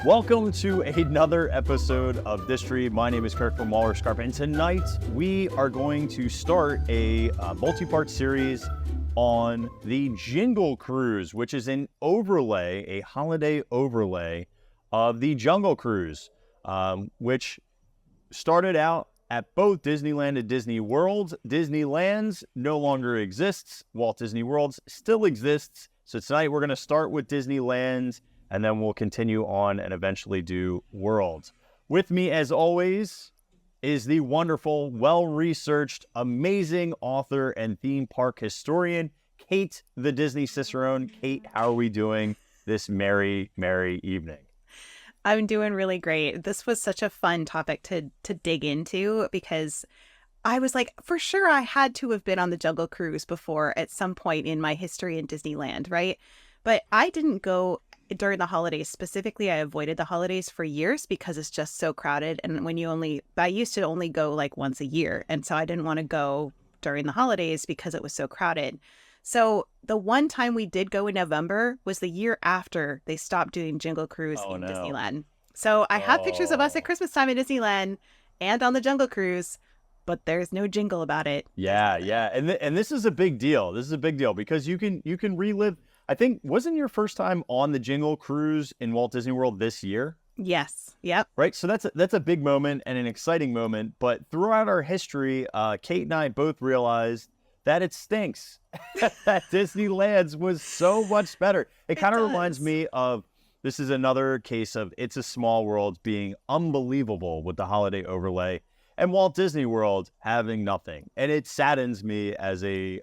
Welcome to another episode of Distory. My name is Kirk from Waller Scarp, and tonight we are going to start a multi-part series on the Jingle Cruise, which is an overlay, a holiday overlay of the Jungle Cruise, which started out at both Disneyland and Disney World. Disneyland's no longer exists. Walt Disney World's still exists. So tonight we're going to start with Disneyland, and then we'll continue on and eventually do World. With me, as always, is the wonderful, well-researched, amazing author and theme park historian, Kate, the Disney Cicerone. Kate, how are we doing this merry, merry evening? I'm doing really great. This was such a fun topic to dig into because I was like, for sure I had to have been on the Jungle Cruise before at some point in my history in Disneyland, right? But I didn't go during the holidays. Specifically, I avoided the holidays for years because it's just so crowded. And I used to only go like once a year. And so I didn't want to go during the holidays because it was so crowded. So the one time we did go in November was the year after they stopped doing Jingle Cruise in Disneyland. So I have pictures of us at Christmas time in Disneyland and on the Jungle Cruise, but there's no jingle about it. Yeah. And this is a big deal. This is a big deal because you can relive. I think, wasn't your first time on the Jingle Cruise in Walt Disney World this year? Yes. Yep. Right. So that's a big moment and an exciting moment. But throughout our history, Kate and I both realized that it stinks. That Disneyland's was so much better. It kind of reminds me of, this is another case of It's a Small World being unbelievable with the holiday overlay and Walt Disney World having nothing. And it saddens me as a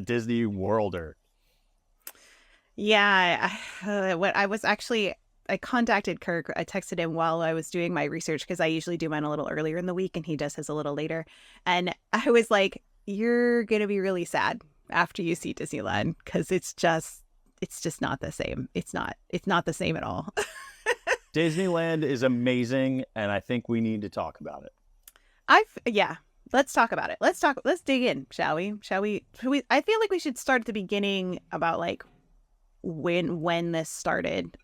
Disney Worlder. Yeah, I contacted Kirk. I texted him while I was doing my research because I usually do mine a little earlier in the week and he does his a little later. And I was like, you're going to be really sad after you see Disneyland because it's just not the same. It's not the same at all. Disneyland is amazing, and I think we need to talk about it. Let's talk about it. Let's dig in, shall we? I feel like we should start at the beginning about like when this started,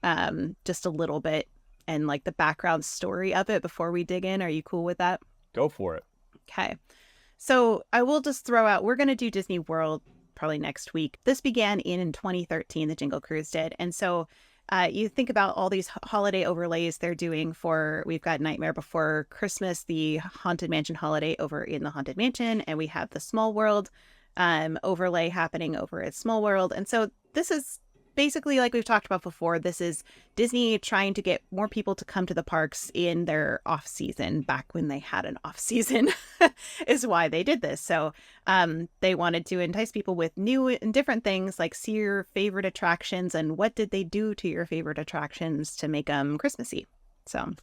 just a little bit, and like the background story of it before we dig in. Are you cool with that? Go for it. Okay. So I will just throw out, we're going to do Disney World probably next week. This began in 2013, the Jingle Cruise did. And so you think about all these holiday overlays they're doing we've got Nightmare Before Christmas, the Haunted Mansion holiday over in the Haunted Mansion, and we have the Small World overlay happening over at Small World. And so this is basically, like we've talked about before, this is Disney trying to get more people to come to the parks in their off season, back when they had an off season is why they did this. So they wanted to entice people with new and different things, like see your favorite attractions and what did they do to your favorite attractions to make them Christmassy. So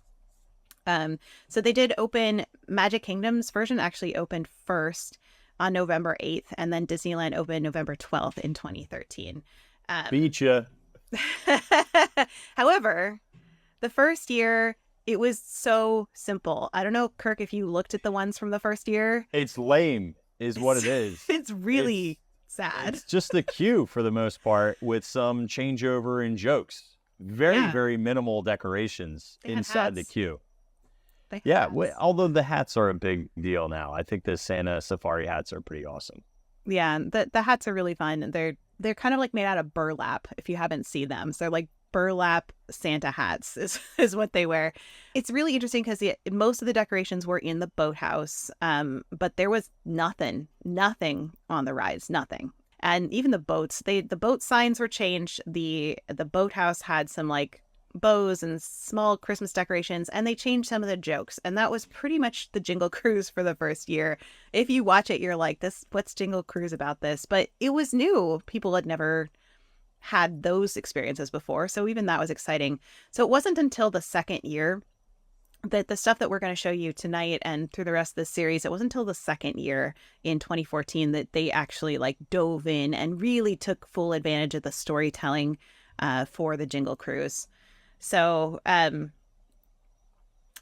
they did open. Magic Kingdom's version actually opened first on November 8th, and then Disneyland opened November 12th in 2013. Beat ya. However, the first year, it was so simple. I don't know, Kirk, if you looked at the ones from the first year. It's lame, is what it is. It's really sad. It's just the queue for the most part, with some changeover and jokes. Very minimal decorations inside the queue. Although the hats are a big deal now. I think the Santa Safari hats are pretty awesome. Yeah, the hats are really fun. They're kind of like made out of burlap, if you haven't seen them. So they're like burlap Santa hats is what they wear. It's really interesting because most of the decorations were in the boathouse, but there was nothing on the rides, nothing. And even the boats, the boat signs were changed. The boathouse had some like bows and small Christmas decorations, and they changed some of the jokes. And that was pretty much the Jingle Cruise for the first year. If you watch it, you're like, what's Jingle Cruise about this? But it was new. People had never had those experiences before. So even that was exciting. So it wasn't until the second year that the stuff that we're going to show you tonight and through the rest of the series, it wasn't until the second year in 2014 that they actually like dove in and really took full advantage of the storytelling for the Jingle Cruise. So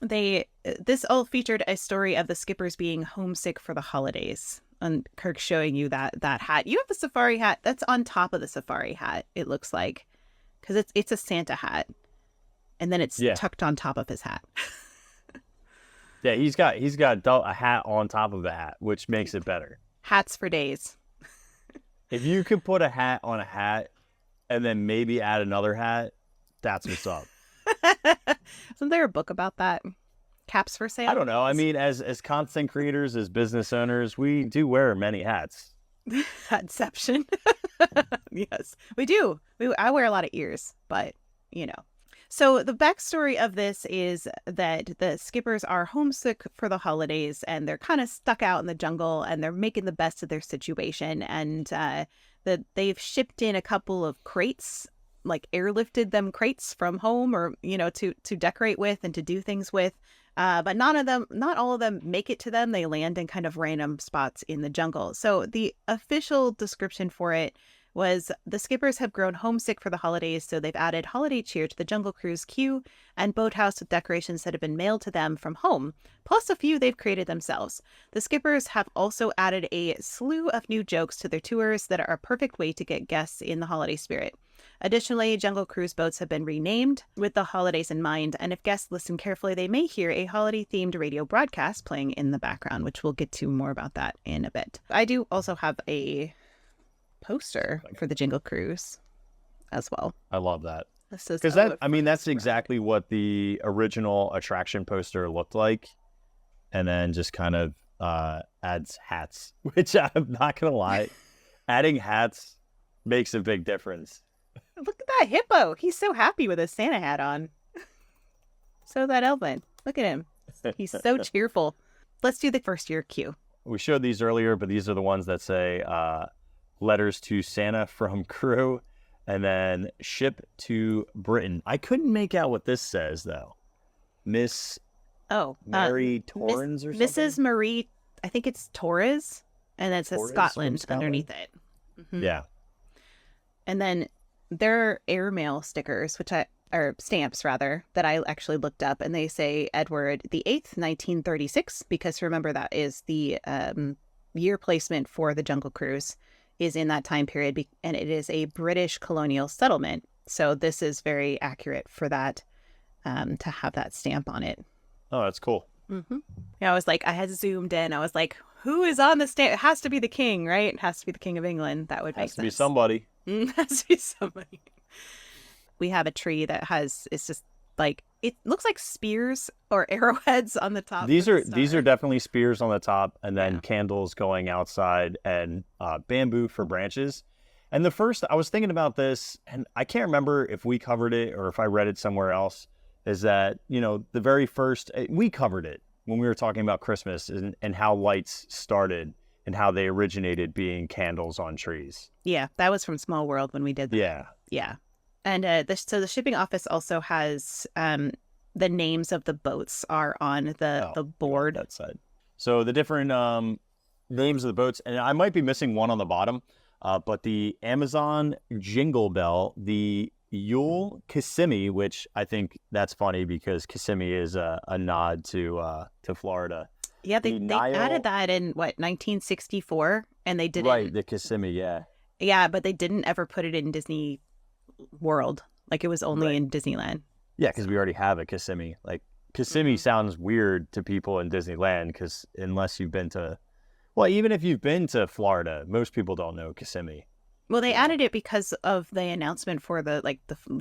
this all featured a story of the skippers being homesick for the holidays. And Kirk showing you that hat. You have the safari hat that's on top of the safari hat, it looks like, because it's a Santa hat. and then it's Yeah. tucked on top of his hat. Yeah, he's got a hat on top of a hat, which makes it better. Hats for days. If you could put a hat on a hat and then maybe add another hat, that's what's up. Isn't there a book about that? Caps for sale? I don't know. I mean, as content creators, as business owners, we do wear many hats. Hatception. Yes, we do. I wear a lot of ears, but you know. So the backstory of this is that the skippers are homesick for the holidays and they're kind of stuck out in the jungle and they're making the best of their situation. And that they've shipped in a couple of crates, like airlifted them crates from home, or to decorate with and to do things with. But not all of them make it to them. They land in kind of random spots in the jungle. So the official description for it was the skippers have grown homesick for the holidays, so they've added holiday cheer to the Jungle Cruise queue and boathouse with decorations that have been mailed to them from home, plus a few they've created themselves. The skippers have also added a slew of new jokes to their tours that are a perfect way to get guests in the holiday spirit. Additionally, Jungle Cruise boats have been renamed with the holidays in mind, and if guests listen carefully, they may hear a holiday-themed radio broadcast playing in the background, which we'll get to more about that in a bit. I do also have a poster for the Jingle Cruise as well. I love that. Because that's exactly what the original attraction poster looked like, and then just kind of adds hats, which I'm not gonna lie, adding hats makes a big difference. Look at that hippo. He's so happy with his Santa hat on. So that Elvin. Look at him. He's so cheerful. Let's do the first year queue. We showed these earlier, but these are the ones that say letters to Santa from crew, and then ship to Britain. I couldn't make out what this says, though. Miss Mary Torrens or something? Mrs. Marie, I think it's Torres, and then it says Scotland underneath it. Mm-hmm. Yeah. And then there are airmail stickers, or stamps rather, that I actually looked up, and they say Edward the 8th, 1936, because remember that is the year placement for the Jungle Cruise is in that time period, and it is a British colonial settlement. So this is very accurate for that, to have that stamp on it. Oh, that's cool. Mm-hmm. Yeah, I had zoomed in. I was like, who is on the stamp? It has to be the king, right? It has to be the King of England. That would make sense. Has to be somebody. It has to be somebody. We have a tree that it's just like, it looks like spears or arrowheads on the top. These are definitely spears on the top, and then candles going outside, and bamboo for branches. And I was thinking about this, and I can't remember if we covered it or if I read it somewhere else, is that, the very first, we covered it when we were talking about Christmas and how lights started and how they originated being candles on trees. Yeah, that was from Small World when we did that. Yeah. Yeah. And so the shipping office also has the names of the boats are on the board. That side. So the different names of the boats, and I might be missing one on the bottom, but the Amazon Jingle Bell, the Yule Kissimmee, which I think that's funny because Kissimmee is a nod to Florida. Yeah, they added that in 1964, and they didn't. Right, the Kissimmee, yeah. Yeah, but they didn't ever put it in Disney World. Like, it was only in Disneyland. Yeah, because we already have a Kissimmee. Like, Kissimmee sounds weird to people in Disneyland because unless you've been to, even if you've been to Florida, most people don't know Kissimmee. Well, they added it because of the announcement for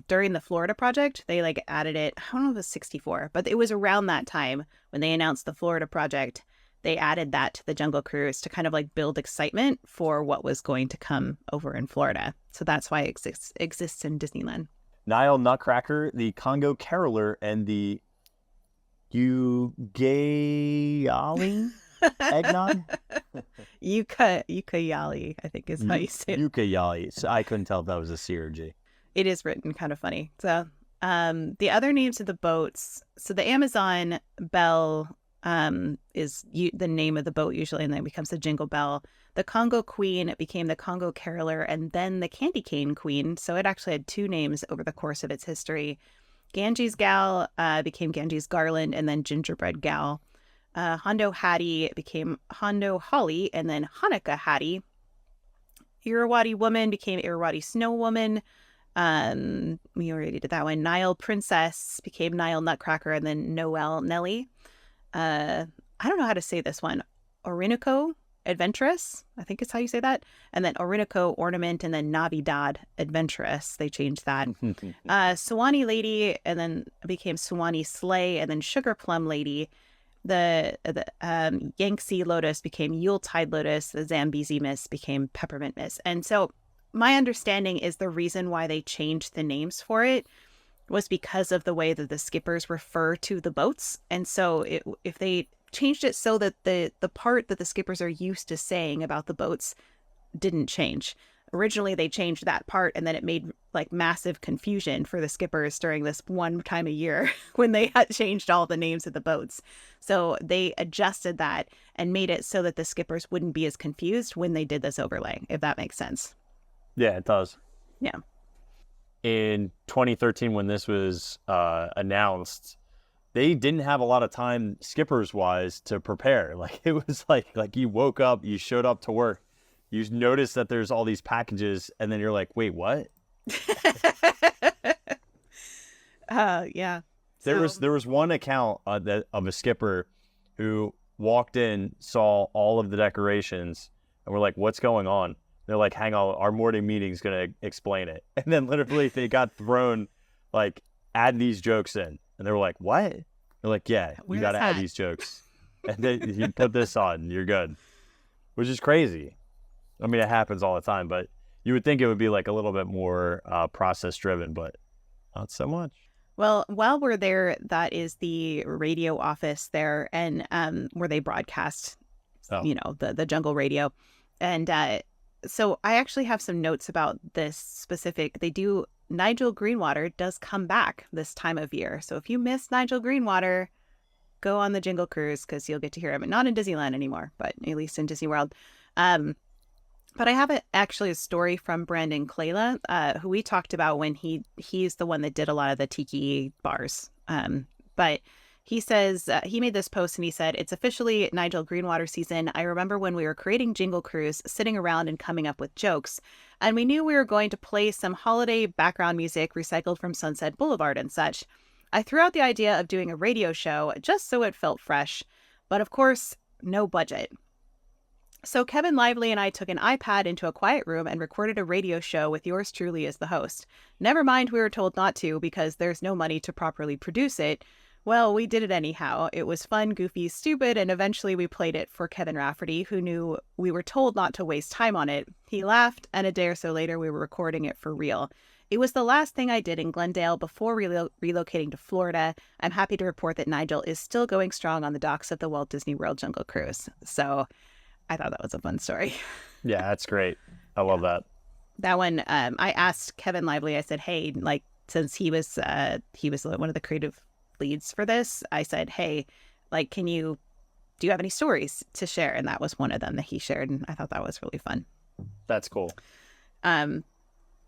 during the Florida project. They added it. I don't know if it was 64, but it was around that time when they announced the Florida project. They added that to the Jungle Cruise to kind of build excitement for what was going to come over in Florida. So that's why it exists in Disneyland. Nile Nutcracker, the Congo Caroler, and the Ugali eggnog. Ukayali, I think is how you say it. Ukayali. So I couldn't tell if that was a C or a G. It is written kind of funny. So the other names of the boats. So the Amazon Bell is the name of the boat usually, and then it becomes the Jingle Bell. The Congo Queen became the Congo Caroler, and then the Candy Cane Queen. So it actually had two names over the course of its history. Ganges Gal became Ganges Garland, and then Gingerbread Gal. Hondo Hattie became Hondo Holly, and then Hanukkah Hattie. Irrawaddy Woman became Irrawaddy Snow Woman. We already did that one. Nile Princess became Nile Nutcracker, and then Noel Nelly. I don't know how to say this one. Orinoco Adventurous, I think is how you say that. And then Orinoco Ornament, and then Navidad Adventurous. They changed that. Suwannee Lady, and then became Suwannee Sleigh, and then Sugar Plum Lady. The Yangtze Lotus became Yuletide Lotus. The Zambezi Miss became Peppermint Miss. And so my understanding is the reason why they changed the names for it was because of the way that the skippers refer to the boats. And so if they changed it so that the part that the skippers are used to saying about the boats didn't change. Originally, they changed that part, and then it made like massive confusion for the skippers during this one time a year when they had changed all the names of the boats. So they adjusted that and made it so that the skippers wouldn't be as confused when they did this overlay, if that makes sense. Yeah, it does. Yeah. In 2013, when this was announced, they didn't have a lot of time, skippers wise, to prepare. Like it was like you woke up, you showed up to work, you notice that there's all these packages, and then you're like, wait, what? Yeah. There was one account of a skipper who walked in, saw all of the decorations, and we're like, what's going on? They're like, hang on, our morning meeting's going to explain it. And then literally they got thrown, like, add these jokes in. And they were like, what? They're like, yeah, you got to add these jokes. And then you put this on, you're good. Which is crazy. I mean, it happens all the time, but you would think it would be like a little bit more process driven, but not so much. Well, while we're there, that is the radio office there, and where they broadcast, the jungle radio. And so I actually have some notes about this specific. Nigel Greenwater does come back this time of year. So if you miss Nigel Greenwater, go on the Jingle Cruise because you'll get to hear him. Not in Disneyland anymore, but at least in Disney World. But I have actually a story from Brandon Clayla, who we talked about when he's the one that did a lot of the tiki bars. But he says, he made this post and he said, it's officially Nigel Greenwater season. I remember when we were creating Jingle Cruise, sitting around and coming up with jokes. And we knew we were going to play some holiday background music recycled from Sunset Boulevard and such. I threw out the idea of doing a radio show just so it felt fresh. But of course, no budget. So Kevin Lively and I took an iPad into a quiet room and recorded a radio show with yours truly as the host. Never mind we were told not to because there's no money to properly produce it. Well, we did it anyhow. It was fun, goofy, stupid, and eventually we played it for Kevin Rafferty, who knew we were told not to waste time on it. He laughed, and a day or so later we were recording it for real. It was the last thing I did in Glendale before relocating to Florida. I'm happy to report that Nigel is still going strong on the docks of the Walt Disney World Jungle Cruise. So I thought that was a fun story. Yeah, that's great. I love that. That one, I asked Kevin Lively, I said, hey, like, since he was one of the creative leads for this, I said, hey, like, do you have any stories to share? And that was one of them that he shared. And I thought that was really fun. That's cool. And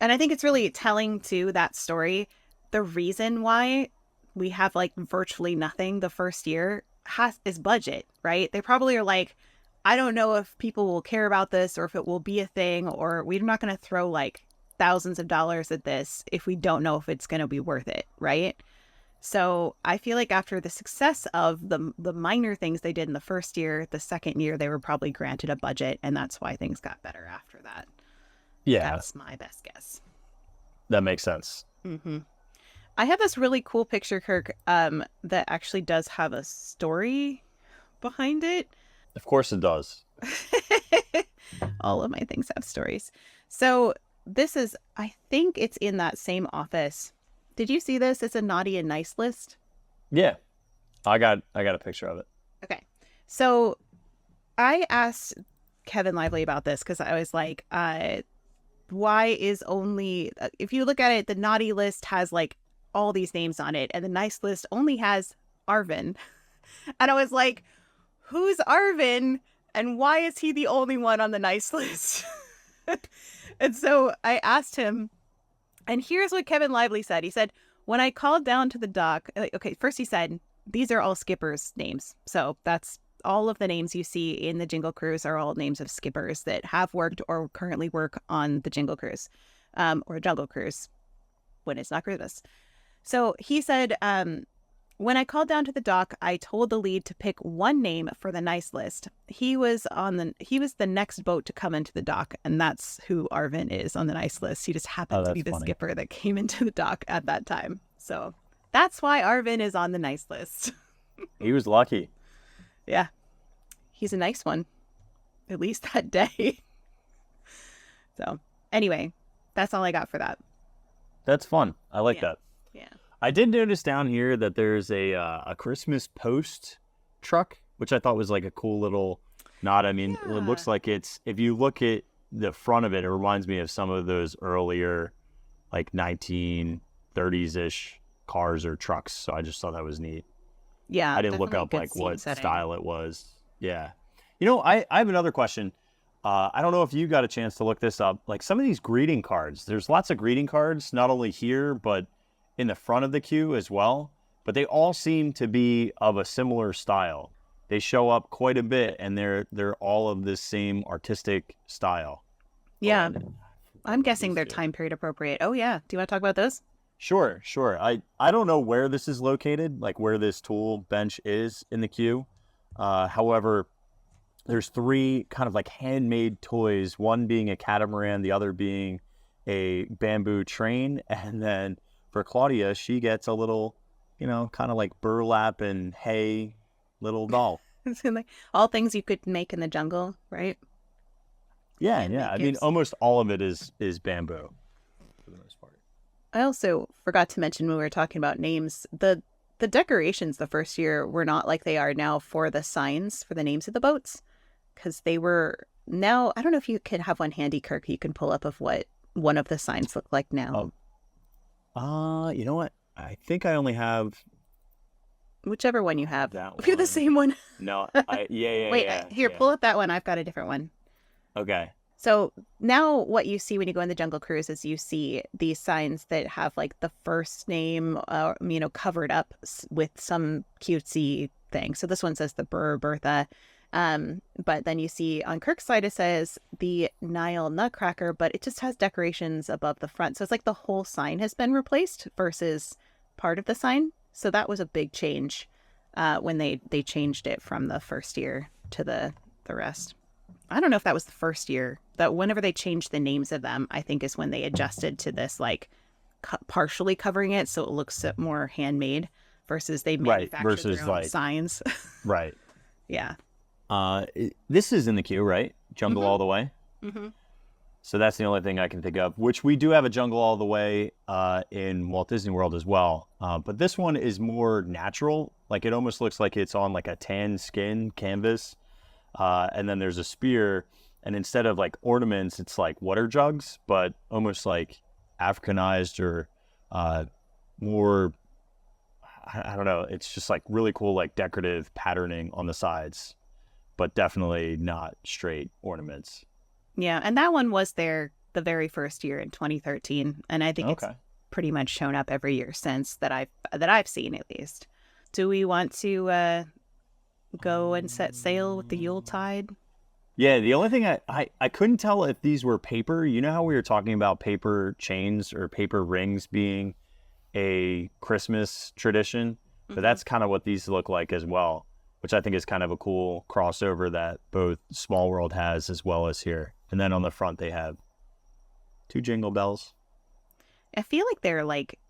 I think it's really telling too, that story. The reason why we have like virtually nothing the first year is budget, right? They probably are like, I don't know if people will care about this or if it will be a thing, or we're not going to throw like thousands of dollars at this if we don't know if it's going to be worth it, right? So I feel like after the success of the minor things they did in the first year, the second year they were probably granted a budget, and that's why things got better after that. Yeah. That's my best guess. That makes sense. Mm-hmm. I have this really cool picture, Kirk, that actually does have a story behind it. Of course it does. All of my things have stories. So this is, I think it's in that same office. Did you see this? It's a naughty and nice list. Yeah. I got a picture of it. Okay. So I asked Kevin Lively about this because I was like, why is only, if you look at it, the naughty list has like all these names on it and the nice list only has Arvin. And I was like, who's Arvin and why is he the only one on the nice list? And so I asked him, and here's what Kevin Lively said. He said, when I called down to the dock, okay, first he said, these are all skippers' names. So that's all of the names you see in the Jingle Cruise are all names of skippers that have worked or currently work on the Jingle Cruise or Jungle Cruise. when it's not Christmas. So he said, when I called down to the dock, I told the lead to pick one name for the nice list. He was the next boat to come into the dock, and that's who Arvin is on the nice list. He just happened to be the skipper that came into the dock at that time. So that's why Arvin is on the nice list. He was lucky. Yeah. He's a nice one. At least that day. So anyway, that's all I got for that. That's fun. I like that. Yeah. I did notice down here that there's a Christmas post truck, which I thought was like a cool little nod. I mean, It looks like if you look at the front of it, it reminds me of some of those earlier like 1930s-ish cars or trucks. So I just thought that was neat. Yeah. I didn't look up like what style it was. Yeah. I have another question. I don't know if you got a chance to look this up. Like some of these greeting cards, there's lots of greeting cards, not only here, but in the front of the queue as well. But they all seem to be of a similar style. They show up quite a bit, and they're all of this same artistic style. Yeah. I'm guessing they're time period appropriate. Oh, yeah. Do you want to talk about those? Sure. I don't know where this is located, like where this tool bench is in the queue. However, there's 3 kind of like handmade toys, one being a catamaran, the other being a bamboo train. And then for Claudia, she gets a little, kind of like burlap and hay little doll. Like all things you could make in the jungle, right? Yeah. I mean, almost all of it is bamboo for the most part. I also forgot to mention when we were talking about names, the decorations the first year were not like they are now for the signs for the names of the boats. Because they were now, I don't know if you can have one handy, Kirk, you can pull up of what one of the signs look like now. You know what? I think I only have whichever one you have. That if you're the same one. No, yeah. Wait, here, pull up that one. I've got a different one. Okay. So now what you see when you go in the Jungle Cruise is you see these signs that have like the first name, covered up with some cutesy thing. So this one says the Bertha. But then you see on Kirk's side, it says the Nile Nutcracker, but it just has decorations above the front. So it's like the whole sign has been replaced versus part of the sign. So that was a big change when they changed it from the first year to the rest. I don't know if that was the first year. That whenever they changed the names of them, I think is when they adjusted to this like partially covering it so it looks more handmade versus they manufactured their own signs. Right. Yeah. This is in the queue, right? Jungle All the Way. Mm-hmm. So that's the only thing I can think of, which we do have a Jungle All the Way in Walt Disney World as well. But this one is more natural. Like it almost looks like it's on like a tan skin canvas. And then there's a spear. And instead of like ornaments, it's like water jugs, but almost like Africanized or more, I don't know. It's just like really cool, like decorative patterning on the sides, but definitely not straight ornaments. Yeah, and that one was there the very first year in 2013, and I think it's pretty much shown up every year since that I've seen at least. Do we want to go and set sail with the Yuletide? Yeah, the only thing I couldn't tell if these were paper. You know how we were talking about paper chains or paper rings being a Christmas tradition? But that's kind of what these look like as well, which I think is kind of a cool crossover that both Small World has as well as here. And then on the front, they have 2 jingle bells. I feel like they're like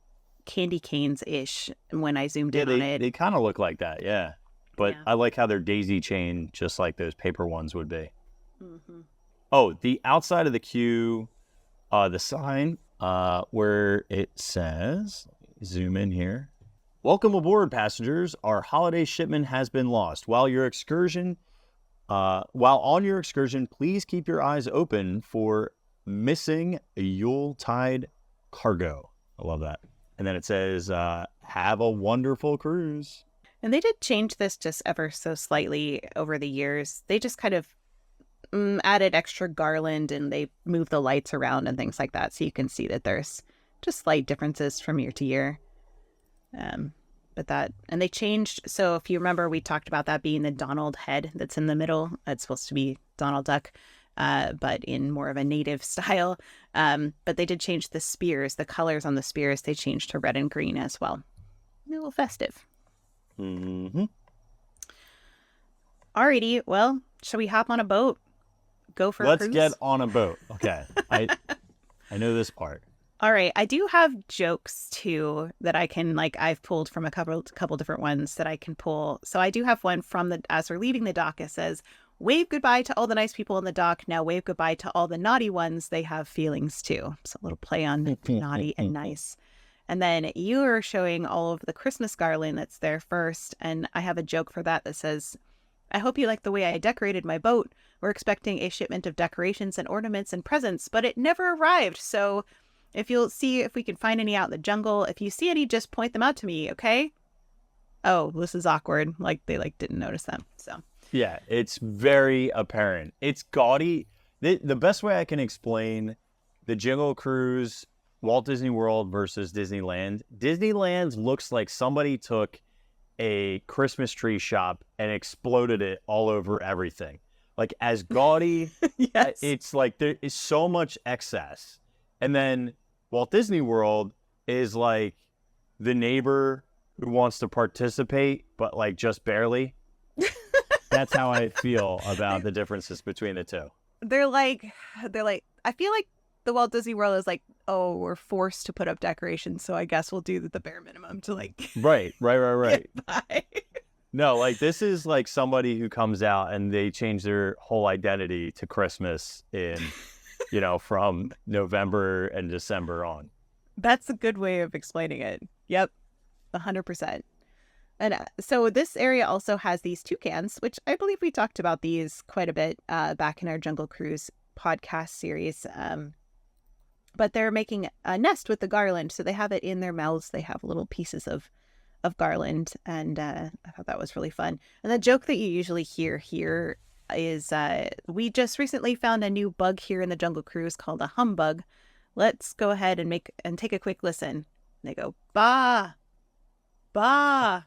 candy canes-ish when I zoomed in on it. They kind of look like that, yeah. But I like how they're daisy chain, just like those paper ones would be. Mm-hmm. Oh, the outside of the queue, the sign where it says, zoom in here. Welcome aboard, passengers. Our holiday shipment has been lost. While on your excursion, please keep your eyes open for missing Yuletide cargo. I love that. And then it says, have a wonderful cruise. And they did change this just ever so slightly over the years. They just kind of added extra garland and they moved the lights around and things like that. So you can see that there's just slight differences from year to year. And they changed. So if you remember, we talked about that being the Donald head that's in the middle. It's supposed to be Donald Duck, but in more of a native style. But they did change the spears, the colors on the spears. They changed to red and green as well. A little festive. Mm-hmm. Alrighty, well, shall we hop on a boat? Go for a Let's cruise? get on a boat. Okay. I know this part. All right, I do have jokes too that I can I've pulled from a couple different ones that I can pull. So I do have one from as we're leaving the dock. It says, "Wave goodbye to all the nice people in the dock. Now wave goodbye to all the naughty ones. They have feelings too." So a little play on naughty and nice. And then you are showing all of the Christmas garland that's there first, and I have a joke for that says, "I hope you like the way I decorated my boat. We're expecting a shipment of decorations and ornaments and presents, but it never arrived. So if you'll see if we can find any out in the jungle, if you see any, just point them out to me, okay?" Oh, this is awkward. They didn't notice them. So Yeah, it's very apparent. It's gaudy. The best way I can explain the Jingle Cruise, Walt Disney World versus Disneyland. Disneyland looks like somebody took a Christmas tree shop and exploded it all over everything. As gaudy, yes. It's there is so much excess. And then Walt Disney World is like the neighbor who wants to participate, but just barely. That's how I feel about the differences between the two. They're like, I feel like the Walt Disney World is oh, we're forced to put up decorations, so I guess we'll do the bare minimum to Right. get by. No, this is somebody who comes out and they change their whole identity to Christmas in, from November and December on. That's a good way of explaining it. Yep, 100%. And so this area also has these toucans, which I believe we talked about these quite a bit back in our Jungle Cruise podcast series. But they're making a nest with the garland. So they have it in their mouths. They have little pieces of garland. And I thought that was really fun. And the joke that you usually hear here is we just recently found a new bug here in the Jungle Cruise called a humbug. Let's go ahead and take a quick listen. And they go, "Bah, bah."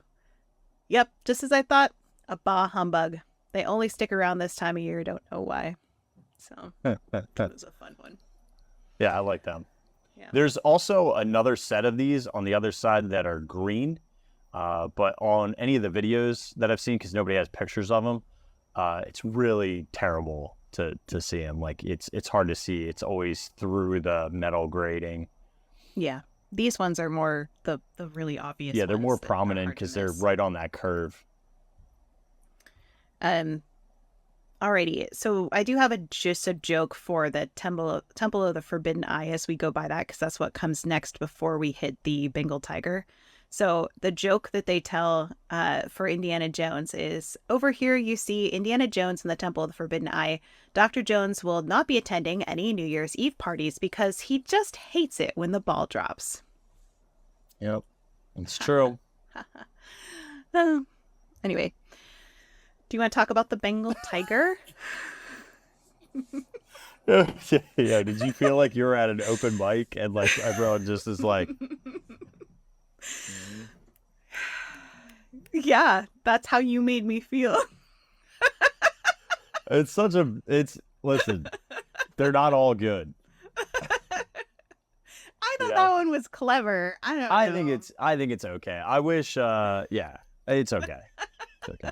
Yep, just as I thought, a bah humbug. They only stick around this time of year. Don't know why. So that was a fun one. Yeah, I like them. Yeah. There's also another set of these on the other side that are green. But on any of the videos that I've seen, because nobody has pictures of them, it's really terrible to see them. It's hard to see. It's always through the metal grating. Yeah. These ones are more the really obvious Yeah, they're ones more that are prominent hard to because they're miss. right on that curve. Alrighty. So I do have just a joke for the Temple of the Forbidden Eye as we go by that, because that's what comes next before we hit the Bengal tiger. So the joke that they tell for Indiana Jones is, "Over here you see Indiana Jones in the Temple of the Forbidden Eye. Dr. Jones will not be attending any New Year's Eve parties because he just hates it when the ball drops." Yep, it's true. Anyway, do you want to talk about the Bengal tiger? Yeah, did you feel like you were at an open mic and everyone just is like... Yeah, that's how you made me feel. Listen, they're not all good. I thought that one was clever. I don't know. I think it's okay. I wish, yeah, it's okay. It's okay.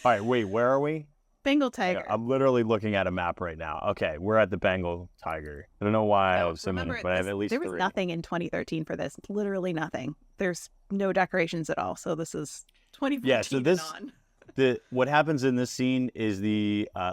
All right, wait, where are we? Bengal tiger. Yeah, I'm literally looking at a map right now. Okay, we're at the Bengal tiger. I don't know why I was so many, but I have at least there was three. nothing in 2013 for this. Literally nothing. There's no decorations at all. So this is 2014 Yeah, so this, what happens in this scene is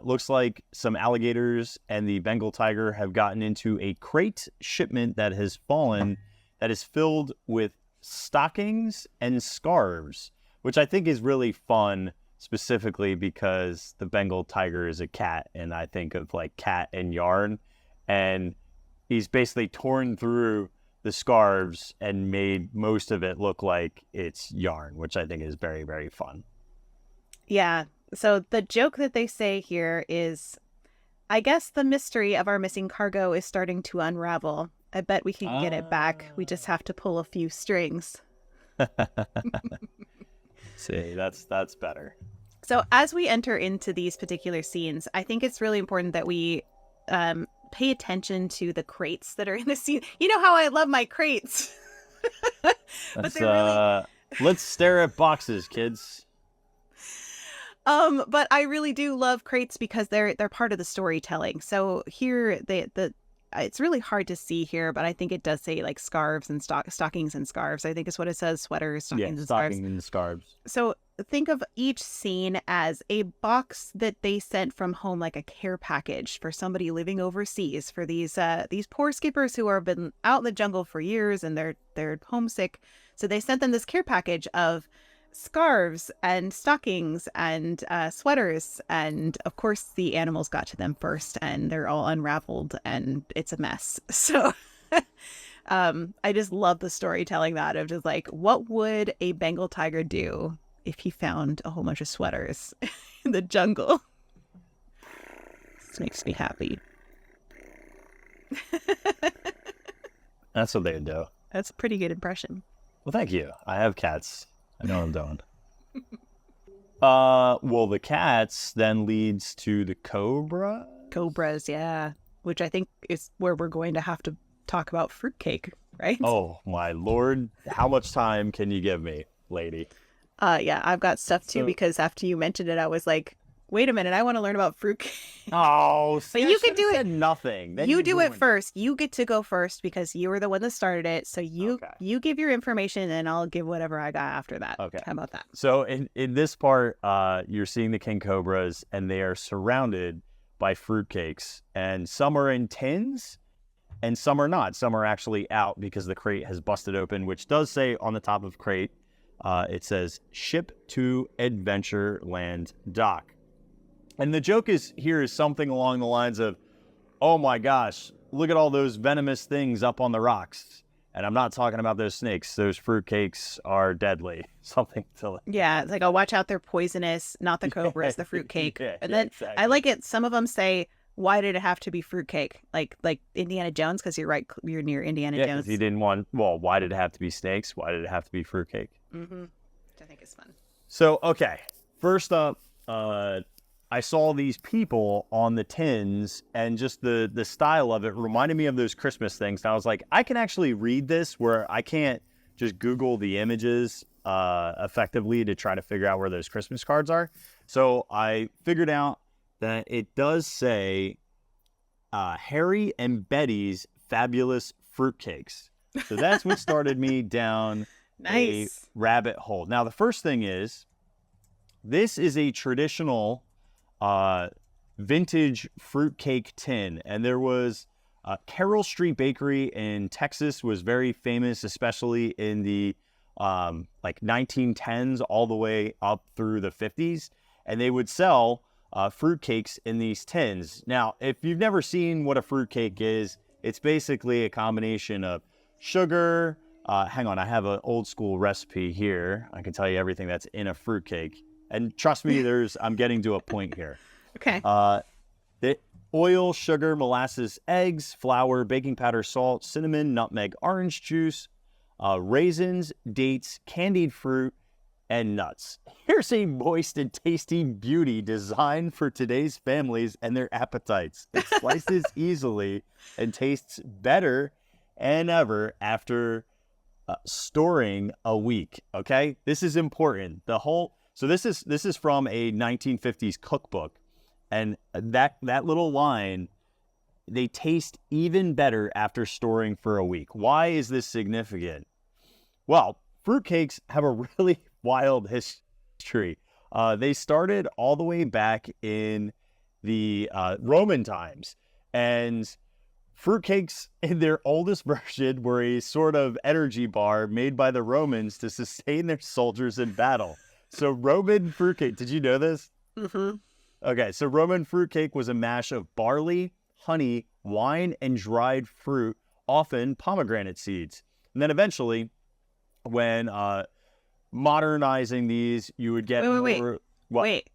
looks like some alligators and the Bengal tiger have gotten into a crate shipment that has fallen, that is filled with stockings and scarves, which I think is really fun, specifically because the Bengal tiger is a cat, and I think of cat and yarn, and he's basically torn through the scarves and made most of it look like it's yarn, which I think is very, very fun. Yeah. So the joke that they say here is, "I guess the mystery of our missing cargo is starting to unravel. I bet we can get it back. We just have to pull a few strings." See, that's better. So as we enter into these particular scenes, I think it's really important that we pay attention to the crates that are in the scene. You know how I love my crates. But they're really... Let's stare at boxes, kids. But I really do love crates because they're part of the storytelling. So here it's really hard to see here, but I think it does say like scarves and stockings and scarves. I think is what it says: sweaters, stockings, and scarves. Stockings and scarves. So think of each scene as a box that they sent from home, like a care package for somebody living overseas, for these poor skippers who have been out in the jungle for years and they're homesick. So they sent them this care package of scarves and stockings and sweaters, and of course the animals got to them first and they're all unraveled and it's a mess. So I just love the storytelling that of just like, what would a Bengal tiger do if he found a whole bunch of sweaters in the jungle? This makes me happy. That's what they would do. That's a pretty good impression. Well, thank you. I have cats. I know what I'm doing. Well, the cats then leads to the cobra. Cobras, yeah. Which I think is where we're going to have to talk about fruitcake, right? Oh, my Lord. How much time can you give me, lady? Yeah, I've got stuff too, because after you mentioned it, I was like, wait a minute, I want to learn about fruitcake. Oh, but you can do it. Nothing. Then you do it first. You get to go first because you were the one that started it. So you give your information and I'll give whatever I got after that. Okay. How about that? So in this part, you're seeing the king cobras and they are surrounded by fruitcakes, and some are in tins and some are not. Some are actually out because the crate has busted open, which does say on the top of crate, it says ship to Adventureland dock. And the joke is something along the lines of, oh my gosh, look at all those venomous things up on the rocks. And I'm not talking about those snakes. Those fruitcakes are deadly. Something to... Yeah, it's like, oh, watch out, they're poisonous. Not the cobras, the fruitcake. And then exactly. I like it. Some of them say, why did it have to be fruitcake? Like Indiana Jones, because you're right, you're near Indiana Jones. Because he didn't want, well, why did it have to be snakes? Why did it have to be fruitcake? Mm-hmm. Which I think is fun. So, okay. First up, I saw these people on the tins, and just the style of it reminded me of those Christmas things. And I was like, I can actually read this where I can't just Google the images effectively to try to figure out where those Christmas cards are. So I figured out that it does say Harry and Betty's Fabulous Fruitcakes. So that's what started me down a rabbit hole. Now, the first thing is, this is a traditional vintage fruitcake tin, and there was Carroll Street Bakery in Texas was very famous, especially in the like 1910s all the way up through the 50s, and they would sell fruitcakes in these tins. Now, if you've never seen what a fruitcake is, it's basically a combination of sugar. Hang on, I have an old school recipe here. I can tell you everything that's in a fruitcake. And trust me, I'm getting to a point here. Okay. The oil, sugar, molasses, eggs, flour, baking powder, salt, cinnamon, nutmeg, orange juice, raisins, dates, candied fruit, and nuts. Here's a moist and tasty beauty designed for today's families and their appetites. It slices easily and tastes better and ever after storing a week. Okay, this is important. So this is from a 1950s cookbook, and that little line, they taste even better after storing for a week. Why is this significant? Well, fruitcakes have a really wild history. They started all the way back in the Roman times, and fruitcakes in their oldest version were a sort of energy bar made by the Romans to sustain their soldiers in battle. So Roman fruitcake, did you know this? Mm-hmm. Okay, so Roman fruitcake was a mash of barley, honey, wine, and dried fruit, often pomegranate seeds. And then eventually, when modernizing these, you would get Wait.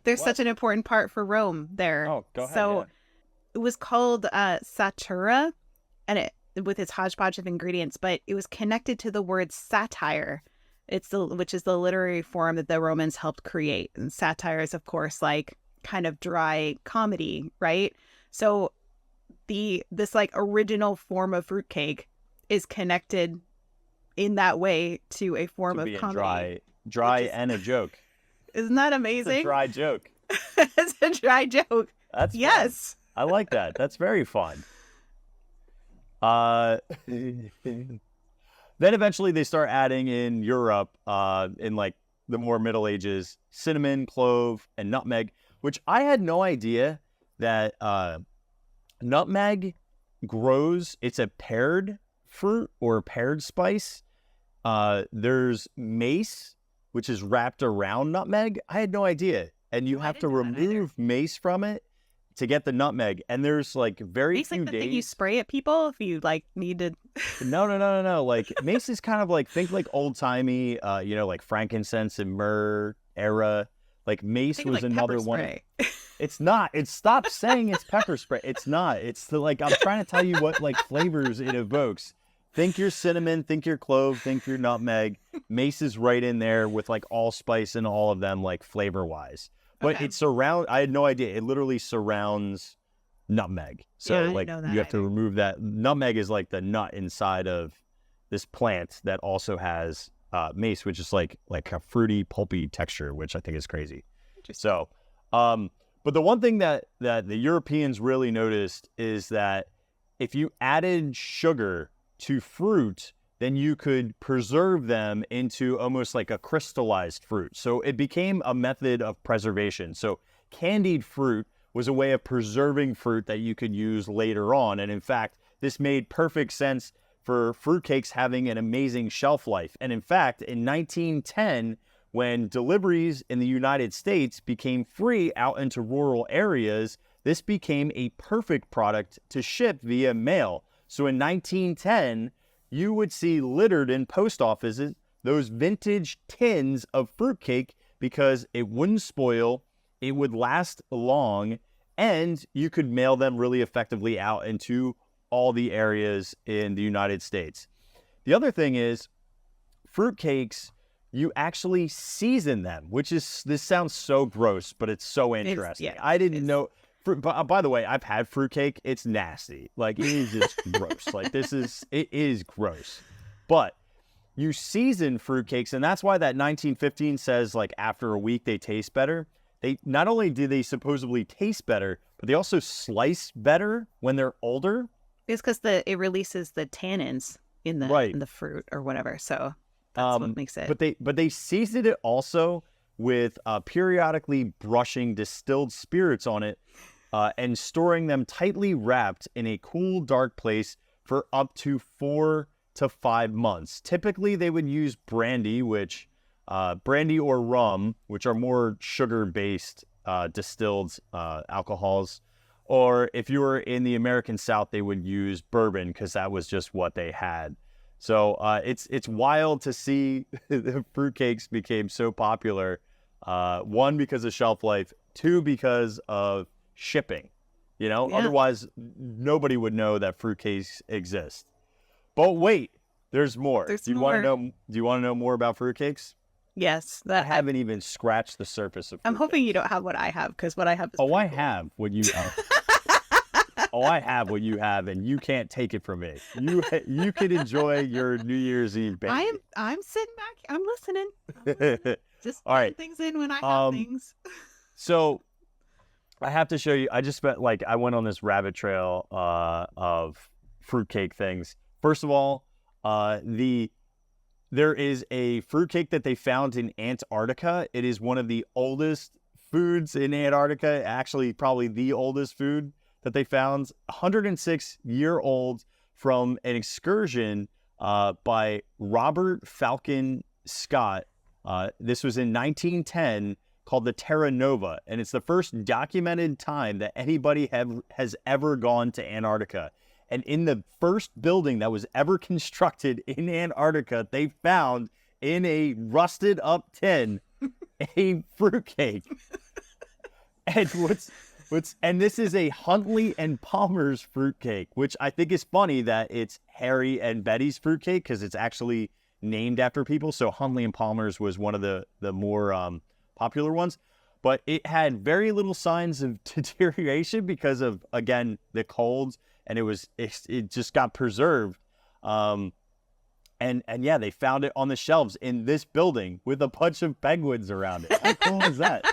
There's such an important part for Rome there. Oh, go ahead. So it was called satura, and with its hodgepodge of ingredients, but it was connected to the word satire. Which is the literary form that the Romans helped create. And satire is, of course, like kind of dry comedy, right? So this like original form of fruitcake is connected in that way to a form To of be comedy. dry and a joke. Isn't that It's a amazing? dry joke. It's a dry joke. That's fun. Yes. I like that. That's very fun. Then eventually they start adding in Europe, in like the more Middle Ages, cinnamon, clove, and nutmeg, which I had no idea that nutmeg grows. It's a paired fruit or a paired spice. There's mace, which is wrapped around nutmeg. I had no idea. And you have to remove mace from it to get the nutmeg. And there's like very Mace, few like the days. thing you spray at people if you like need to. No. Like mace is kind of like, think like old timey, like frankincense and myrrh era. Like mace Think was like another pepper one. spray. It's not. Stop saying it's pepper spray. It's not. It's the like I'm trying to tell you what like flavors it evokes. Think your cinnamon, think your clove, think your nutmeg. Mace is right in there with like allspice and all of them like flavor wise. But Okay. I had no idea. It literally surrounds nutmeg. So Yeah, I didn't like know that you have to either. remove that. Nutmeg is like the nut inside of this plant that also has mace, which is like a fruity, pulpy texture, which I think is crazy. So, but the one thing that the Europeans really noticed is that if you added sugar to fruit, then you could preserve them into almost like a crystallized fruit. So it became a method of preservation. So candied fruit was a way of preserving fruit that you could use later on. And in fact, this made perfect sense for fruitcakes having an amazing shelf life. And in fact, in 1910, when deliveries in the United States became free out into rural areas, this became a perfect product to ship via mail. So in 1910, you would see littered in post offices those vintage tins of fruitcake because it wouldn't spoil, it would last long, and you could mail them really effectively out into all the areas in the United States. The other thing is, fruitcakes, you actually season them, this sounds so gross, but it's so interesting. I didn't know. By the way, I've had fruitcake. It's nasty. Like, it is just gross. Like, it is gross. But you season fruitcakes, and that's why that 1915 says, like, after a week, they taste better. They not only do they supposedly taste better, but they also slice better when they're older. It's because it releases the tannins in the fruit or whatever. So that's what makes it. But they seasoned it also with periodically brushing distilled spirits on it and storing them tightly wrapped in a cool, dark place for up to 4 to 5 months. Typically, they would use brandy or rum, which are more sugar-based distilled alcohols. Or if you were in the American South, they would use bourbon because that was just what they had. So it's wild to see the fruitcakes became so popular. One, because of shelf life. Two, because of shipping. Yeah. Otherwise nobody would know that fruitcakes exist. But wait, there's more. There's Do you more. want to know more about fruitcakes? Yes, I haven't even scratched the surface of fruitcakes. I'm hoping you don't have what I have, because what I have is I have what you have. I have what you have, and you can't take it from me. You can enjoy your New Year's Eve baby. I'm sitting back. I'm listening. Just all right. things in when I have things. So I have to show you. I just spent I went on this rabbit trail of fruitcake things. First of all, there is a fruitcake that they found in Antarctica. It is one of the oldest foods in Antarctica. Actually, probably the oldest food that they found. 106-year-old from an excursion by Robert Falcon Scott. This was in 1910, called the Terra Nova, and it's the first documented time that anybody has ever gone to Antarctica. And in the first building that was ever constructed in Antarctica, they found in a rusted up tin a fruitcake. And and this is a Huntley and Palmer's fruitcake, which I think is funny that it's Harry and Betty's fruitcake because it's actually named after people. So Huntley and Palmer's was one of the more popular ones. but it had very little signs of deterioration because of, again, the colds, and it just got preserved. And yeah, they found it on the shelves in this building with a bunch of penguins around it. How cool is that?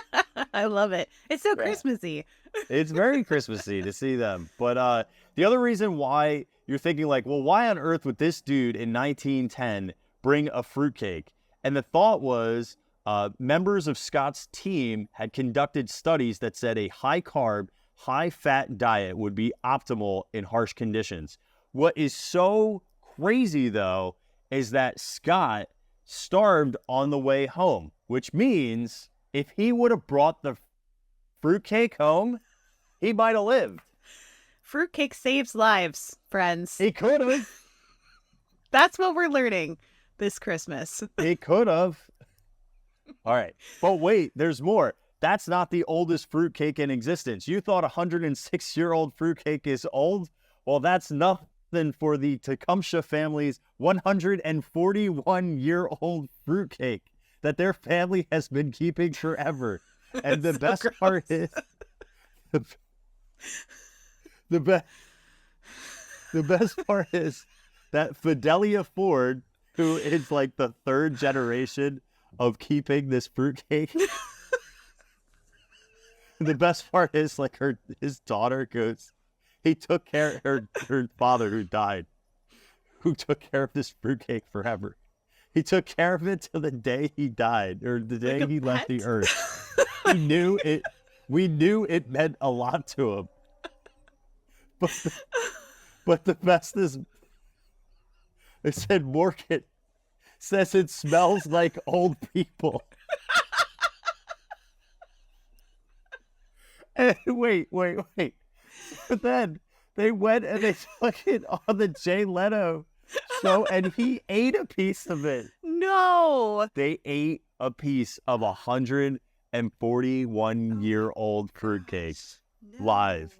I love it. It's so Christmassy. It's very Christmassy to see them. But the other reason why you're thinking like, well, why on earth would this dude in 1910 bring a fruitcake? And the thought was members of Scott's team had conducted studies that said a high-carb, high-fat diet would be optimal in harsh conditions. What is so crazy, though, is that Scott starved on the way home, which means if he would have brought the fruitcake home, he might have lived. Fruitcake saves lives, friends. He could have. That's what we're learning this Christmas. He could have. All right. But wait, there's more. That's not the oldest fruitcake in existence. You thought a 106-year-old fruitcake is old? Well, that's nothing for the Tecumseh family's 141-year-old fruitcake that their family has been keeping forever. And the best part is the best part is that Fidelia Ford, who is like the third generation of keeping this fruitcake. The best part is like his daughter goes, he took care of her father who died, who took care of this fruitcake forever. He took care of it till the day he died, or the day he left the earth. We knew it meant a lot to him. But the best is, it said Morgan says it smells like old people. And wait. But then they went and they took it on the Jay Leno show, and he ate a piece of it. No. They ate a piece of 141-year-old fruitcake live.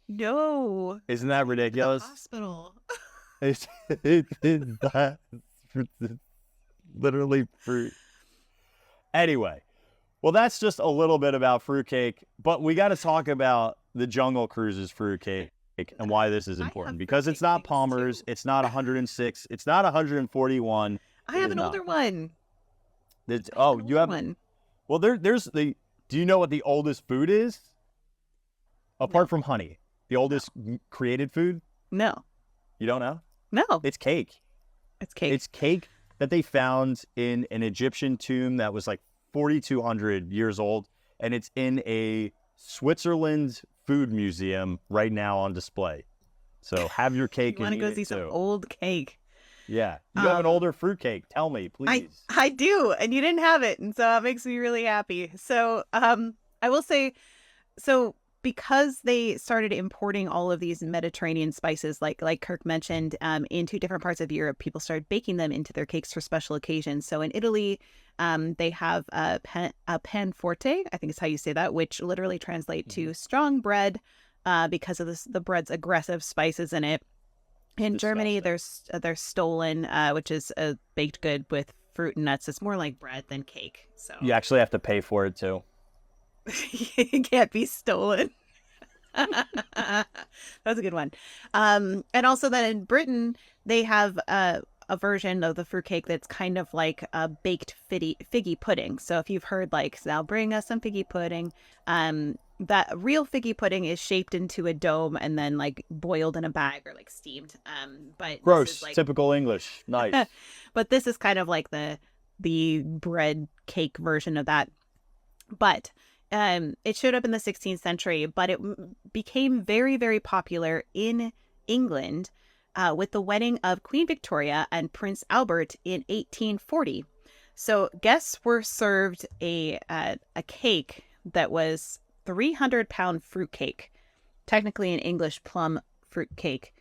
No. Isn't that ridiculous? The hospital. It's literally fruit. Anyway, well, that's just a little bit about fruitcake, but we got to talk about the Jungle Cruise's fruitcake and why this is important, because it's not Palmer's, it's not 106, it's not 141. I have an older one. You have one. Well, there's the. Do you know what the oldest food is? Apart from honey, the oldest created food? No. You don't know? No. It's cake. It's cake. It's cake that they found in an Egyptian tomb that was like 4,200 years old, and it's in a Switzerland food museum right now on display. So have your cake. You want to go see some old cake? Yeah. You have an older fruitcake. Tell me, please. I do, and you didn't have it, and so it makes me really happy. So I will say, so because they started importing all of these Mediterranean spices, like Kirk mentioned, into different parts of Europe, people started baking them into their cakes for special occasions. So in Italy, they have a pan forte, I think is how you say that, which literally translates to strong bread, because of the bread's aggressive spices in it. In Germany, there's Stollen, which is a baked good with fruit and nuts. It's more like bread than cake. So you actually have to pay for it too. It can't be stolen. That's a good one. And also then in Britain, they have a version of the fruitcake that's kind of like a baked figgy pudding. So if you've heard like, now bring us some figgy pudding, that real figgy pudding is shaped into a dome and then like boiled in a bag or like steamed. But gross, typical English. Nice. But this is kind of like the bread cake version of that. But it showed up in the 16th century, but it became very, very popular in England with the wedding of Queen Victoria and Prince Albert in 1840. So guests were served a cake that was 300-pound fruitcake, technically an English plum fruitcake,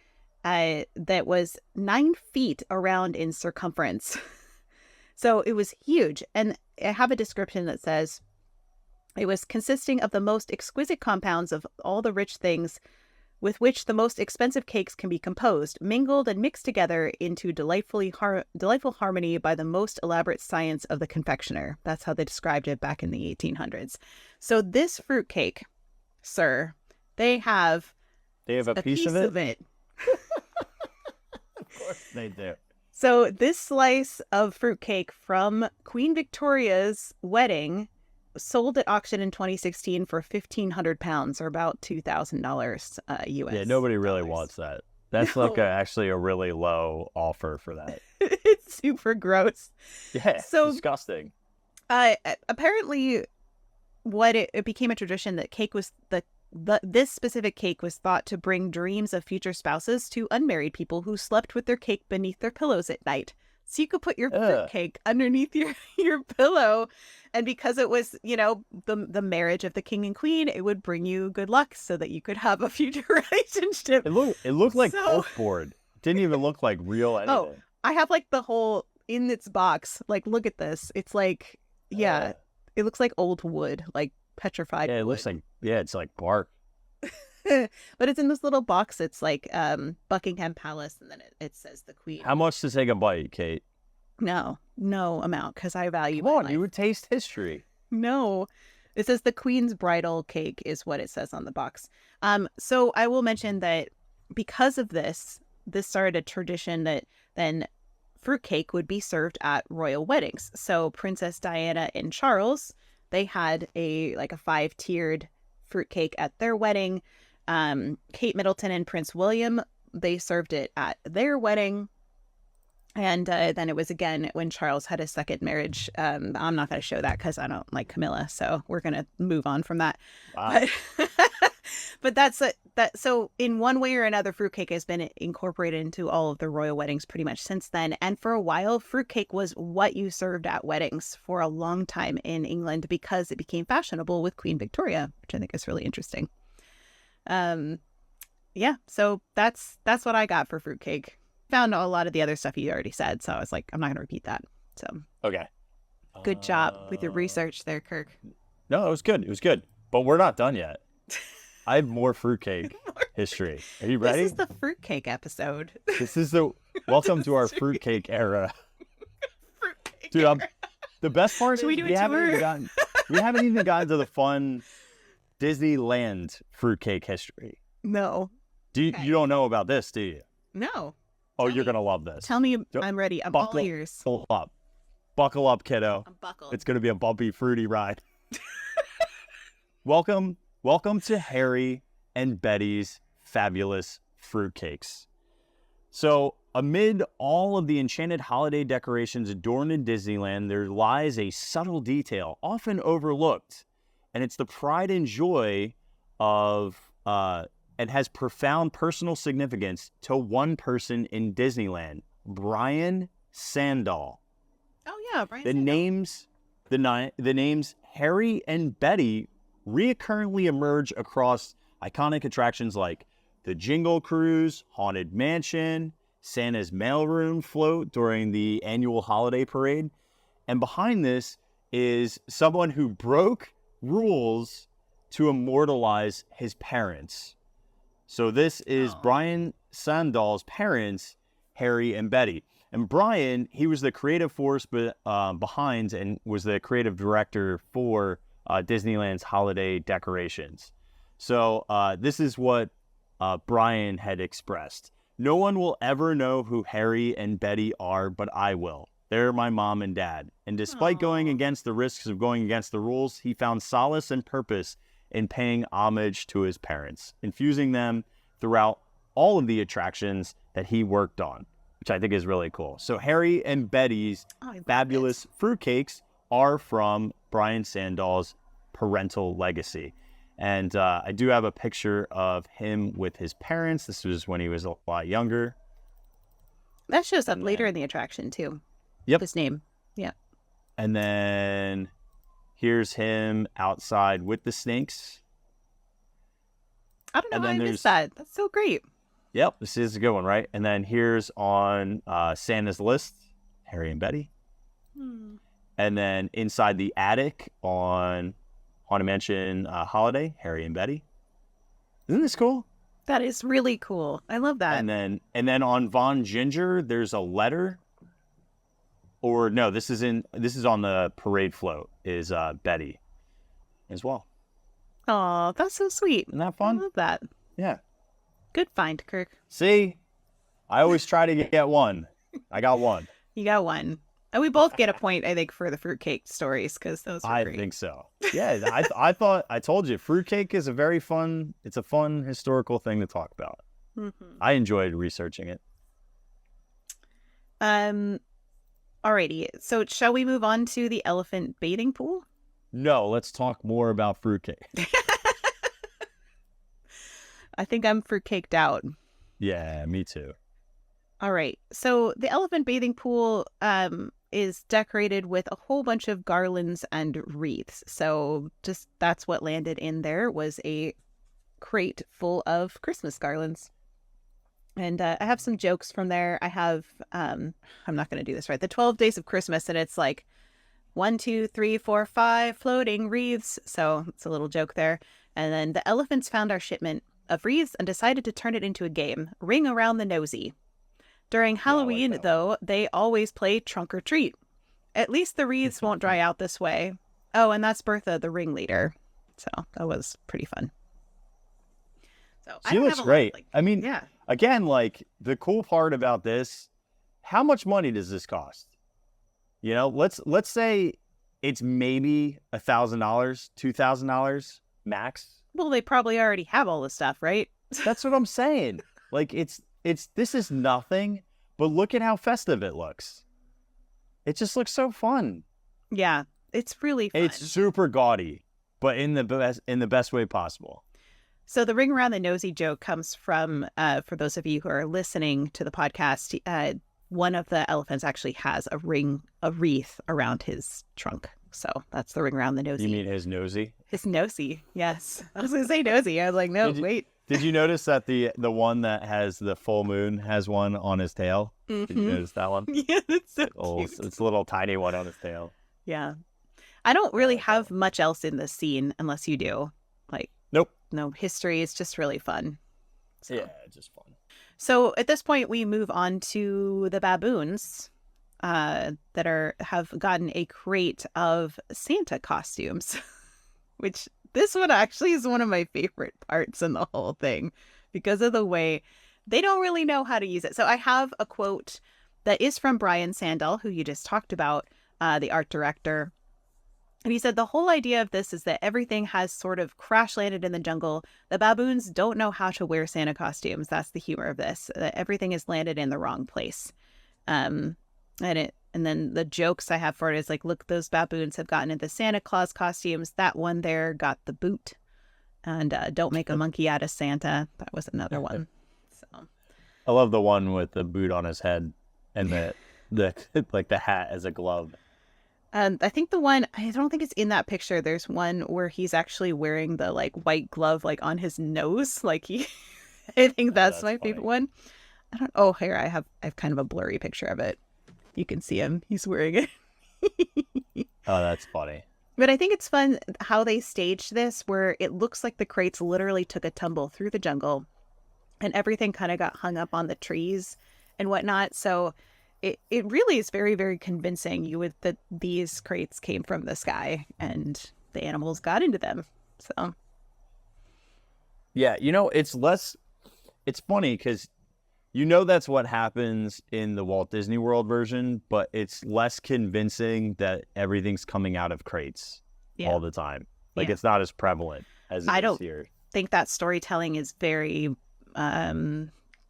that was 9 feet around in circumference. So it was huge. And I have a description that says, it was consisting of the most exquisite compounds of all the rich things with which the most expensive cakes can be composed, mingled, and mixed together into delightful harmony by the most elaborate science of the confectioner. That's how they described it back in the 1800s. So this fruitcake, sir, they have a piece of it. Of course they do. So this slice of fruitcake from Queen Victoria's wedding sold at auction in 2016 for £1,500, or about $2,000 US. Yeah, nobody really wants that. That's like actually a really low offer for that. It's super gross. Yeah, so disgusting. Apparently, what it became a tradition that cake was this specific cake was thought to bring dreams of future spouses to unmarried people who slept with their cake beneath their pillows at night. So you could put your fruitcake underneath your pillow, and because it was, the marriage of the king and queen, it would bring you good luck so that you could have a future relationship. It looked like pulpboard. Didn't even look like real anything. Oh, I have like the whole in its box. Like, look at this. It's like, it looks like old wood, like petrified. Yeah, it looks like it's like bark. But it's in this little box. It's like Buckingham Palace, and then it says the Queen. How much to take a bite, Kate? No amount, because I value. Come on, you would taste history. No, it says the Queen's bridal cake is what it says on the box. So I will mention that because of this started a tradition that then fruitcake would be served at royal weddings. So Princess Diana and Charles, they had a 5-tiered fruitcake at their wedding. Kate Middleton and Prince William, they served it at their wedding. And then it was again when Charles had his second marriage. I'm not going to show that because I don't like Camilla, so we're going to move on from that. Wow. But so in one way or another, fruitcake has been incorporated into all of the royal weddings pretty much since then. And for a while, fruitcake was what you served at weddings for a long time in England because it became fashionable with Queen Victoria, which I think is really interesting. So that's what I got for fruitcake. Found a lot of the other stuff you already said, so I was like, I'm not going to repeat that. So okay, good job with your research there, Kirk. No, it was good. It was good, but we're not done yet. I have more fruitcake history. Are you ready? This is the fruitcake episode. This is welcome to our fruitcake era. Dude, the best part is we haven't even gotten to the fun Disneyland fruitcake history. No. You don't know about this, do you? No. Oh, you're going to love this. Tell me. I'm ready. I'm all ears. Buckle up, kiddo. I'm buckled. It's going to be a bumpy, fruity ride. Welcome to Harry and Betty's fabulous fruitcakes. So, amid all of the enchanted holiday decorations adorned in Disneyland, there lies a subtle detail, often overlooked, and it's the pride and joy of and has profound personal significance to one person in Disneyland, Brian Sandall. Oh yeah, Brian Sandall. The names Harry and Betty reoccurringly emerge across iconic attractions like the Jingle Cruise, Haunted Mansion, Santa's mailroom float during the annual holiday parade. And behind this is someone who broke rules to immortalize his parents. So this is Brian Sandall's parents, Harry and Betty. And Brian, he was the creative force behind and was the creative director for Disneyland's holiday decorations. So this is what Brian had expressed. No one will ever know who Harry and Betty are, but I will. They're my mom and dad. And despite going against the risks of going against the rules, he found solace and purpose in paying homage to his parents, infusing them throughout all of the attractions that he worked on, which I think is really cool. So Harry and Betty's fabulous fruitcakes are from Brian Sandall's parental legacy. And I do have a picture of him with his parents. This was when he was a lot younger. That shows up later in the attraction too. Yep. His name. Yeah. And then here's him outside with the snakes. I don't know how I missed that. That's so great. Yep, this is a good one, right? And then here's on Santa's list, Harry and Betty. And then inside the attic on Haunted Mansion Holiday, Harry and Betty. Isn't this cool? That is really cool. I love that. And then on Von Ginger, there's a letter. Or no, this is on the parade float, is Betty as well. Oh, that's so sweet. Isn't that fun? I love that. Yeah. Good find, Kirk. See, I always try to get one. I got one. You got one. And we both get a point, I think, for the fruitcake stories, because those are great. I think so. Yeah, I told you, fruitcake is it's a fun historical thing to talk about. Mm-hmm. I enjoyed researching it. Alrighty, so shall we move on to the elephant bathing pool? No, let's talk more about fruitcake. I think I'm fruitcaked out. Yeah, me too. All right, so the elephant bathing pool is decorated with a whole bunch of garlands and wreaths. So just that's what landed in there was a crate full of Christmas garlands. And I have some jokes from there. I have, I'm not going to do this right, the 12 Days of Christmas, and it's like 1, 2, 3, 4, 5 floating wreaths. So it's a little joke there. And then the elephants found our shipment of wreaths and decided to turn it into a game, Ring Around the Nosy. During Halloween, though, they always play Trunk or Treat. At least the wreaths won't dry out this way. Oh, and that's Bertha, the ringleader. So that was pretty fun. So She looks great. I mean, yeah. Again, like, the cool part about this, how much money does this cost? You know, let's say it's maybe $1,000, $2,000 max. Well, they probably already have all the stuff, right? That's what I'm saying. Like, this is nothing, but look at how festive it looks. It just looks so fun. Yeah, it's really fun. It's super gaudy, but in the best way possible. So the Ring Around the Nosy joke comes from, for those of you who are listening to the podcast, one of the elephants actually has a wreath around his trunk. So that's the Ring Around the Nosy. You mean his nosy? His nosy, yes. I was going to say nosy. I was like, no, wait. Did you notice that the one that has the full moon has one on his tail? Mm-hmm. Did you notice that one? Yeah, that's so cute. It's a little tiny one on his tail. Yeah. I don't really have much else in this scene unless you do. Like, nope. No, history is just really fun. So. Yeah, just fun. So at this point, we move on to the baboons that have gotten a crate of Santa costumes, which this one actually is one of my favorite parts in the whole thing because of the way they don't really know how to use it. So I have a quote that is from Brian Sandel, who you just talked about, the art director. And he said, the whole idea of this is that everything has sort of crash landed in the jungle. The baboons don't know how to wear Santa costumes. That's the humor of this. That everything has landed in the wrong place. And then the jokes I have for it is like, look, those baboons have gotten into Santa Claus costumes. That one there got the boot. And don't make a monkey out of Santa. That was another one. So I love the one with the boot on his head and the like the hat as a glove. I think the one, I don't think it's in that picture. There's one where he's actually wearing the like white glove like on his nose. Like I think that's my favorite one. Here I have kind of a blurry picture of it. You can see him. He's wearing it. Oh, that's funny. But I think it's fun how they staged this where it looks like the crates literally took a tumble through the jungle and everything kind of got hung up on the trees and whatnot. So it really is very, very convincing that these crates came from the sky and the animals got into them. So, yeah, it's funny because that's what happens in the Walt Disney World version, but it's less convincing that everything's coming out of crates all the time. Like it's not as prevalent as it is here. I think that storytelling is very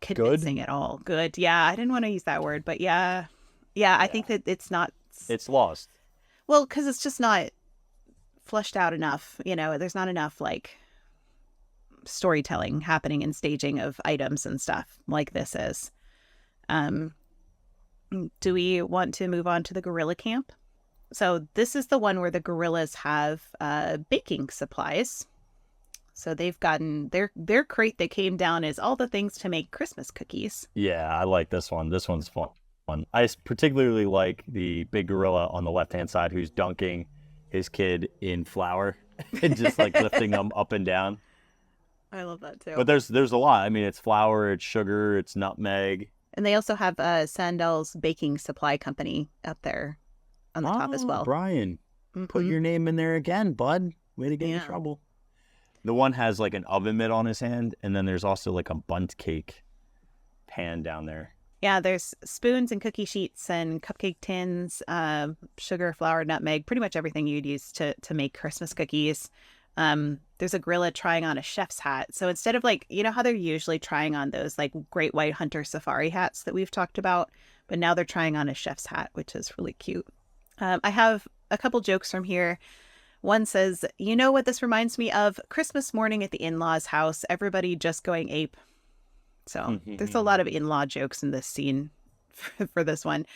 convincing at all. Good. Yeah, I didn't want to use that word, but yeah, I think that it's lost. Well, because it's just not fleshed out enough. There's not enough like storytelling happening in staging of items and stuff like this is. Do we want to move on to the gorilla camp? So this is the one where the gorillas have baking supplies. So they've gotten their crate that came down is all the things to make Christmas cookies. Yeah, I like this one. This one's fun. I particularly like the big gorilla on the left-hand side who's dunking his kid in flour and just like lifting them up and down. I love that too. But there's a lot. I mean, it's flour, it's sugar, it's nutmeg. And they also have Sandel's Baking Supply Company up there on the top as well. Brian, put your name in there again, bud. Way to get in trouble. The one has like an oven mitt on his hand, and then there's also like a bundt cake pan down there. Yeah, there's spoons and cookie sheets and cupcake tins, sugar, flour, nutmeg, pretty much everything you'd use to make Christmas cookies. There's a gorilla trying on a chef's hat. So instead of like, you know how they're usually trying on those like great white hunter safari hats that we've talked about, but now they're trying on a chef's hat, which is really cute. I have a couple jokes from here. One says, you know what this reminds me of? Christmas morning at the in-laws' house, everybody just going ape. So there's a lot of in-law jokes in this scene for this one.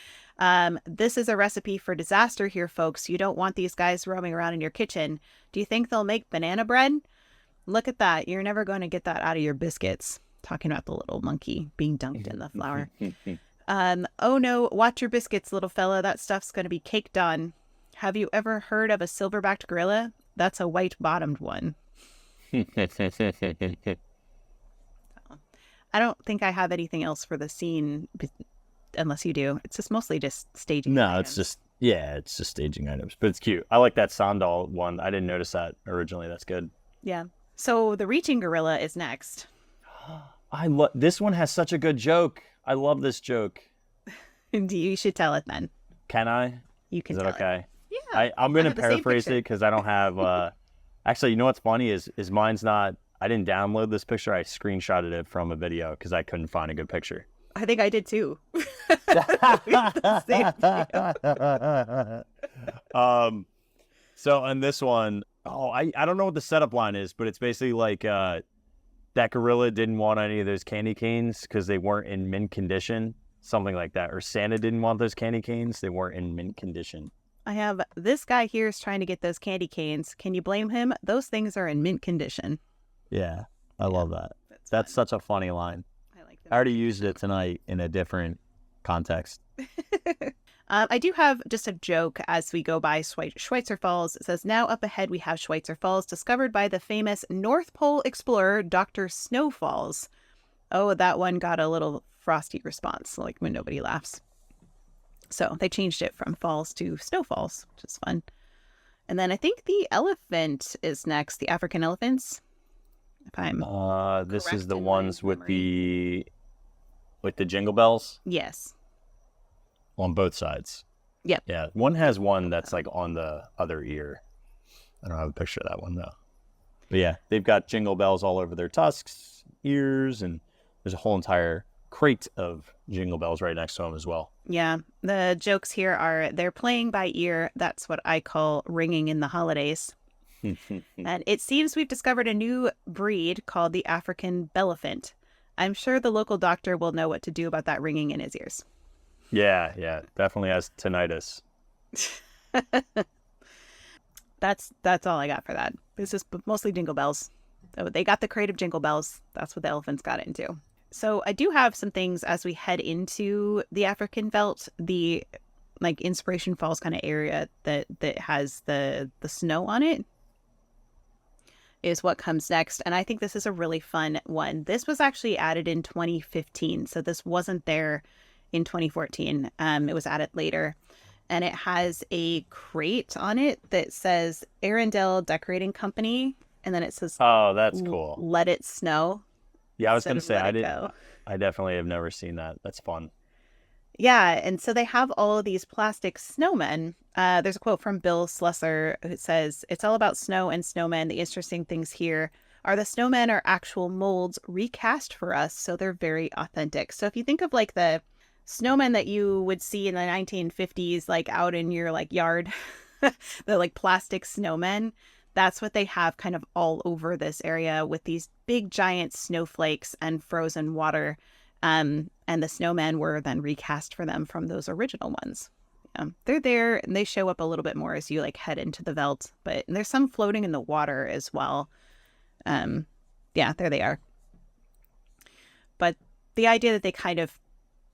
This is a recipe for disaster here, folks. You don't want these guys roaming around in your kitchen. Do you think they'll make banana bread? Look at that. You're never going to get that out of your biscuits. Talking about the little monkey being dunked in the flour. Oh no, watch your biscuits, little fella. That stuff's going to be caked on. Have you ever heard of a silverbacked gorilla? That's a white-bottomed one. I don't think I have anything else for the scene, unless you do. It's just mostly just staging items. It's just staging items. But it's cute. I like that sandal one. I didn't notice that originally. That's good. Yeah. So the reaching gorilla is next. This one has such a good joke. I love this joke. You should tell it then. Can I? You can tell it. Okay? Yeah. I'm going to paraphrase it because I don't have... Actually, you know what's funny is mine's not... I didn't download this picture. I screenshotted it from a video because I couldn't find a good picture. I think I did too. So on this one, I don't know what the setup line is, but it's basically like that gorilla didn't want any of those candy canes because they weren't in mint condition, something like that. Or Santa didn't want those candy canes. They weren't in mint condition. I have this guy here is trying to get those candy canes. Can you blame him? Those things are in mint condition. Yeah, I love that. That's such a funny line. I like that. I already used it tonight in a different context. I do have just a joke as we go by Schweitzer Falls. It says, now up ahead we have Schweitzer Falls, discovered by the famous North Pole explorer, Dr. Snowfalls. Oh, that one got a little frosty response, like when nobody laughs. So they changed it from falls to snowfalls, which is fun. And then I think the elephant is next, the African elephants. If I'm this is the ones with the jingle bells? Yes. On both sides. Yep. Yeah. One has one that's like on the other ear. I don't have a picture of that one though. But yeah, they've got jingle bells all over their tusks, ears, and there's a whole entire crate of jingle bells right next to them as well. Yeah. The jokes here are they're playing by ear. That's what I call ringing in the holidays. And it seems we've discovered a new breed called the African Belephant. I'm sure the local doctor will know what to do about that ringing in his ears. Yeah, definitely has tinnitus. That's all I got for that. This is mostly jingle bells. So they got the crate of jingle bells. That's what the elephants got into. So I do have some things as we head into the African Veldt, the like Inspiration Falls kind of area that has the snow on it is what comes next. And I think this is a really fun one. This was actually added in 2015. So this wasn't there in 2014. It was added later. And it has a crate on it that says Arundel Decorating Company. And then it says, oh, that's cool. Let it snow. Yeah, I was going to say, I definitely have never seen that. That's fun. Yeah, and so they have all of these plastic snowmen. There's a quote from Bill Slusser who says, it's all about snow and snowmen. The interesting things here are the snowmen are actual molds recast for us, so they're very authentic. So if you think of like the snowmen that you would see in the 1950s, like out in your like yard, the like plastic snowmen, that's what they have kind of all over this area with these big giant snowflakes and frozen water. And the snowmen were then recast for them from those original ones. They're there and they show up a little bit more as you like head into the Veldt, but there's some floating in the water as well. Yeah, there they are. But the idea that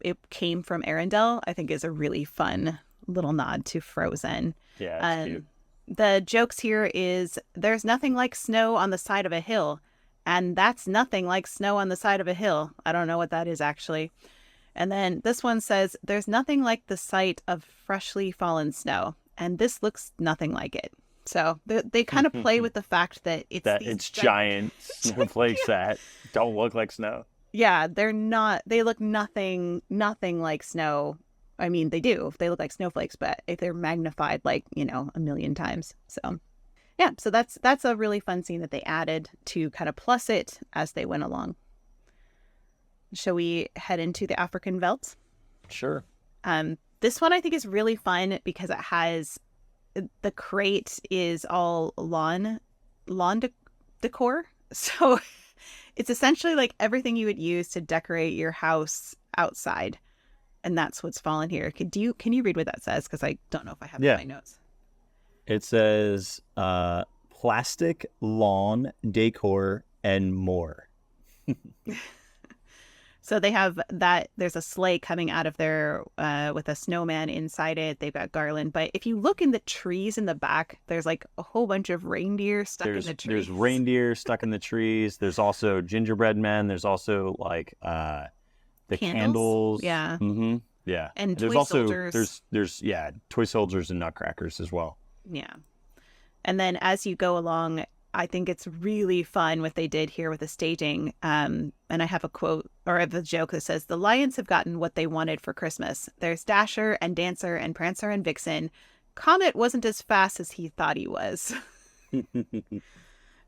it came from Arundel, I think is a really fun little nod to Frozen. Yeah, it's cute. The jokes here is there's nothing like snow on the side of a hill. And that's nothing like snow on the side of a hill. I don't know what that is actually. And then this one says, there's nothing like the sight of freshly fallen snow. And this looks nothing like it. So they kind of play with the fact that it's giant snowflakes that don't look like snow. Yeah, they look nothing like snow. I mean, they do. They look like snowflakes, but if they're magnified like, a million times. So yeah, so that's a really fun scene that they added to kind of plus it as they went along. Shall we head into the African veldt? Sure. This one I think is really fun because it has the crate is all lawn decor. So it's essentially like everything you would use to decorate your house outside. And that's what's fallen here. Can you read what that says? Because I don't know if I have it in my notes. It says plastic lawn decor and more. So they have that. There's a sleigh coming out of there with a snowman inside it. They've got garland. But if you look in the trees in the back, there's like a whole bunch of reindeer stuck in the trees. There's reindeer stuck in the trees. There's also gingerbread men. There's also like the candles. Yeah. Mm-hmm. Yeah. And there's toy also soldiers. there's toy soldiers and nutcrackers as well. Yeah. And then as you go along, I think it's really fun what they did here with the staging. And I have a quote or a joke that says, "The Lions have gotten what they wanted for Christmas. There's Dasher and Dancer and Prancer and Vixen. Comet wasn't as fast as he thought he was." And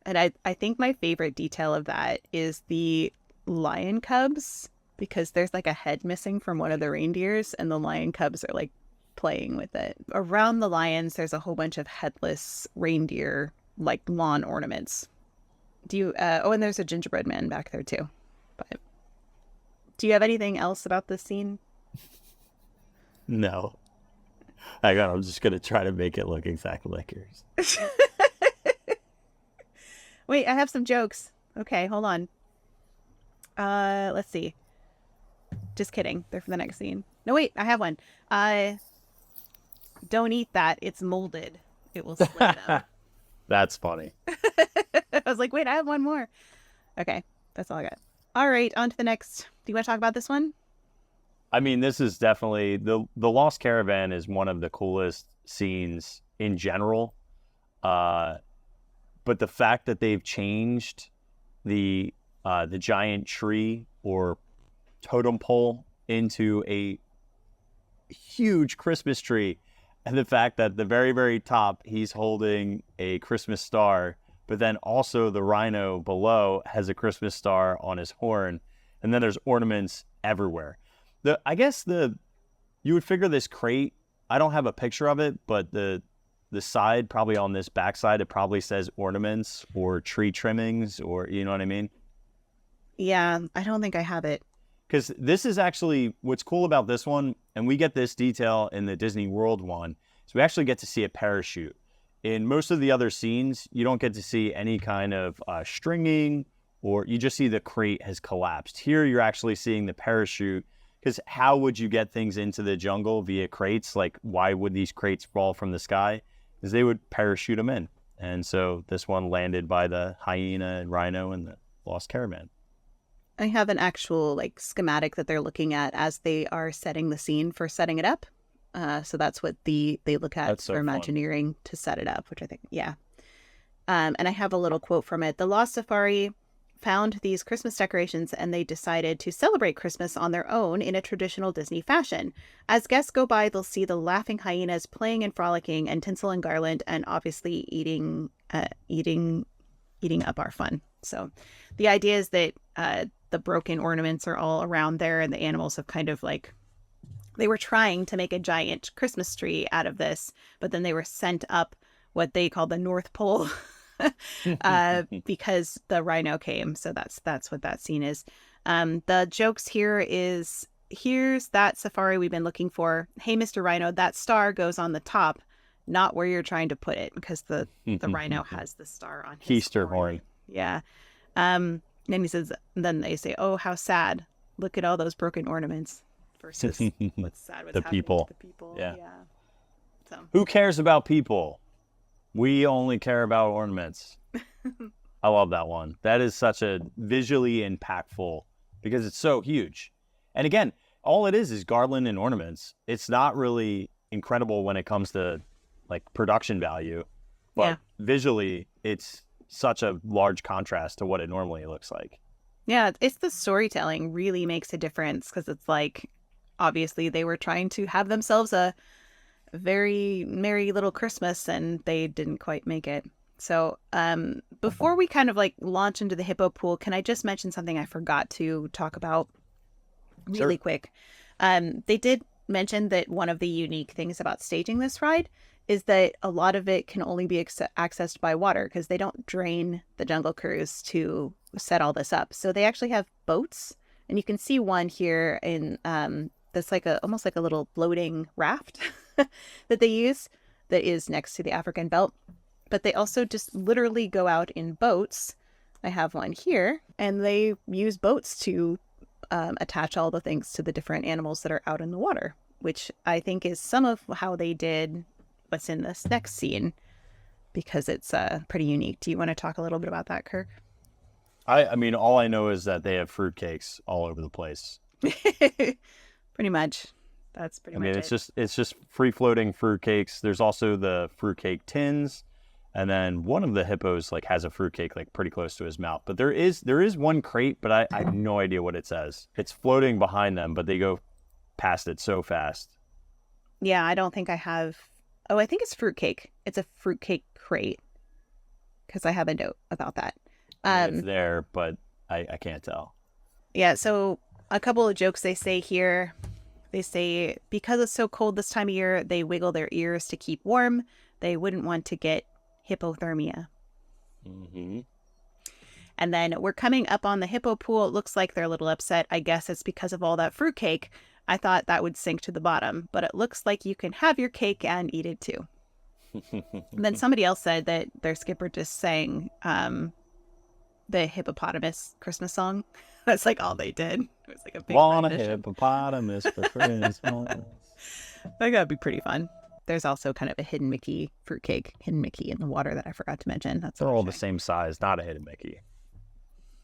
I think my favorite detail of that is the lion cubs, because there's like a head missing from one of the reindeers and the lion cubs are like playing with it. Around the lions, there's a whole bunch of headless reindeer like lawn ornaments. And there's a gingerbread man back there too. But do you have anything else about this scene? No. Hang on, I'm just gonna try to make it look exactly like yours. Wait, I have some jokes. Okay, hold on. Let's see. Just kidding. They're for the next scene. No, wait, I have one. Don't eat that. It's molded. It will slay them. That's funny. I was like, wait, I have one more. Okay, that's all I got. All right, on to the next. Do you want to talk about this one? I mean, this is definitely the Lost Caravan is one of the coolest scenes in general. But the fact that they've changed the giant tree or totem pole into a huge Christmas tree, and the fact that the very, very top, he's holding a Christmas star, but then also the rhino below has a Christmas star on his horn. And then there's ornaments everywhere. I guess you would figure this crate, I don't have a picture of it, but the side, probably on this backside, it probably says ornaments or tree trimmings, or you know what I mean? Yeah, I don't think I have it. Because this is actually, what's cool about this one, and we get this detail in the Disney World one, is we actually get to see a parachute. In most of the other scenes, you don't get to see any kind of stringing, or you just see the crate has collapsed. Here, you're actually seeing the parachute, because how would you get things into the jungle via crates? Like, why would these crates fall from the sky? Because they would parachute them in. And so this one landed by the hyena and rhino and the Lost Caravan. I have an actual like schematic that they're looking at as they are setting the scene for setting it up. So that's what they look at for Imagineering to set it up, which I think, yeah. And I have a little quote from it. The Lost Safari found these Christmas decorations and they decided to celebrate Christmas on their own in a traditional Disney fashion. As guests go by, they'll see the laughing hyenas playing and frolicking and tinsel and garland and obviously eating up our fun. So the idea is that the broken ornaments are all around there and the animals have kind of like, they were trying to make a giant Christmas tree out of this, but then they were sent up what they call the North Pole because the rhino came. So that's what that scene is. The jokes here is, here's that safari we've been looking for. Hey, Mr. Rhino, that star goes on the top, not where you're trying to put it, because the rhino has the star on his Keister horn. Yeah. Then he says, then they say, oh, how sad. Look at all those broken ornaments. Versus what's sad, what's happening to the people. Yeah. So who cares about people? We only care about ornaments. I love that one. That is such a visually impactful because it's so huge. And again, all it is garland and ornaments. It's not really incredible when it comes to like production value, but visually it's such a large contrast to what it normally looks like. Yeah, it's the storytelling really makes a difference because it's like, obviously they were trying to have themselves a very merry little Christmas and they didn't quite make it. So before we kind of like launch into the hippo pool, can I just mention something I forgot to talk about really quick? They did mention that one of the unique things about staging this ride is that a lot of it can only be accessed by water because they don't drain the Jungle Cruise to set all this up. So they actually have boats, and you can see one here in that's like almost like a little floating raft that they use that is next to the African belt. But they also just literally go out in boats. I have one here, and they use boats to attach all the things to the different animals that are out in the water, which I think is some of how they did what's in this next scene, because it's pretty unique. Do you want to talk a little bit about that, Kirk? I mean, all I know is that they have fruitcakes all over the place. Pretty much. That's pretty much it. It's just free floating fruitcakes. There's also the fruitcake tins. And then one of the hippos like has a fruitcake like pretty close to his mouth. But there is one crate, but I have no idea what it says. It's floating behind them, but they go past it so fast. Yeah, I don't think I have. Oh, I think it's fruitcake. It's a fruitcake crate because I have a note about that. It's there, but I can't tell. Yeah, so a couple of jokes they say here. They say because it's so cold this time of year, they wiggle their ears to keep warm. They wouldn't want to get hypothermia. Mm-hmm. And then we're coming up on the hippo pool. It looks like they're a little upset. I guess it's because of all that fruitcake. I thought that would sink to the bottom, but it looks like you can have your cake and eat it too. Then somebody else said that their skipper just sang the hippopotamus Christmas song. That's like all they did. It was like a big Want a rendition. hippopotamus for Christmas. That would be pretty fun. There's also kind of a hidden Mickey fruitcake, hidden Mickey in the water that I forgot to mention. That's They're all the same size, not a hidden Mickey.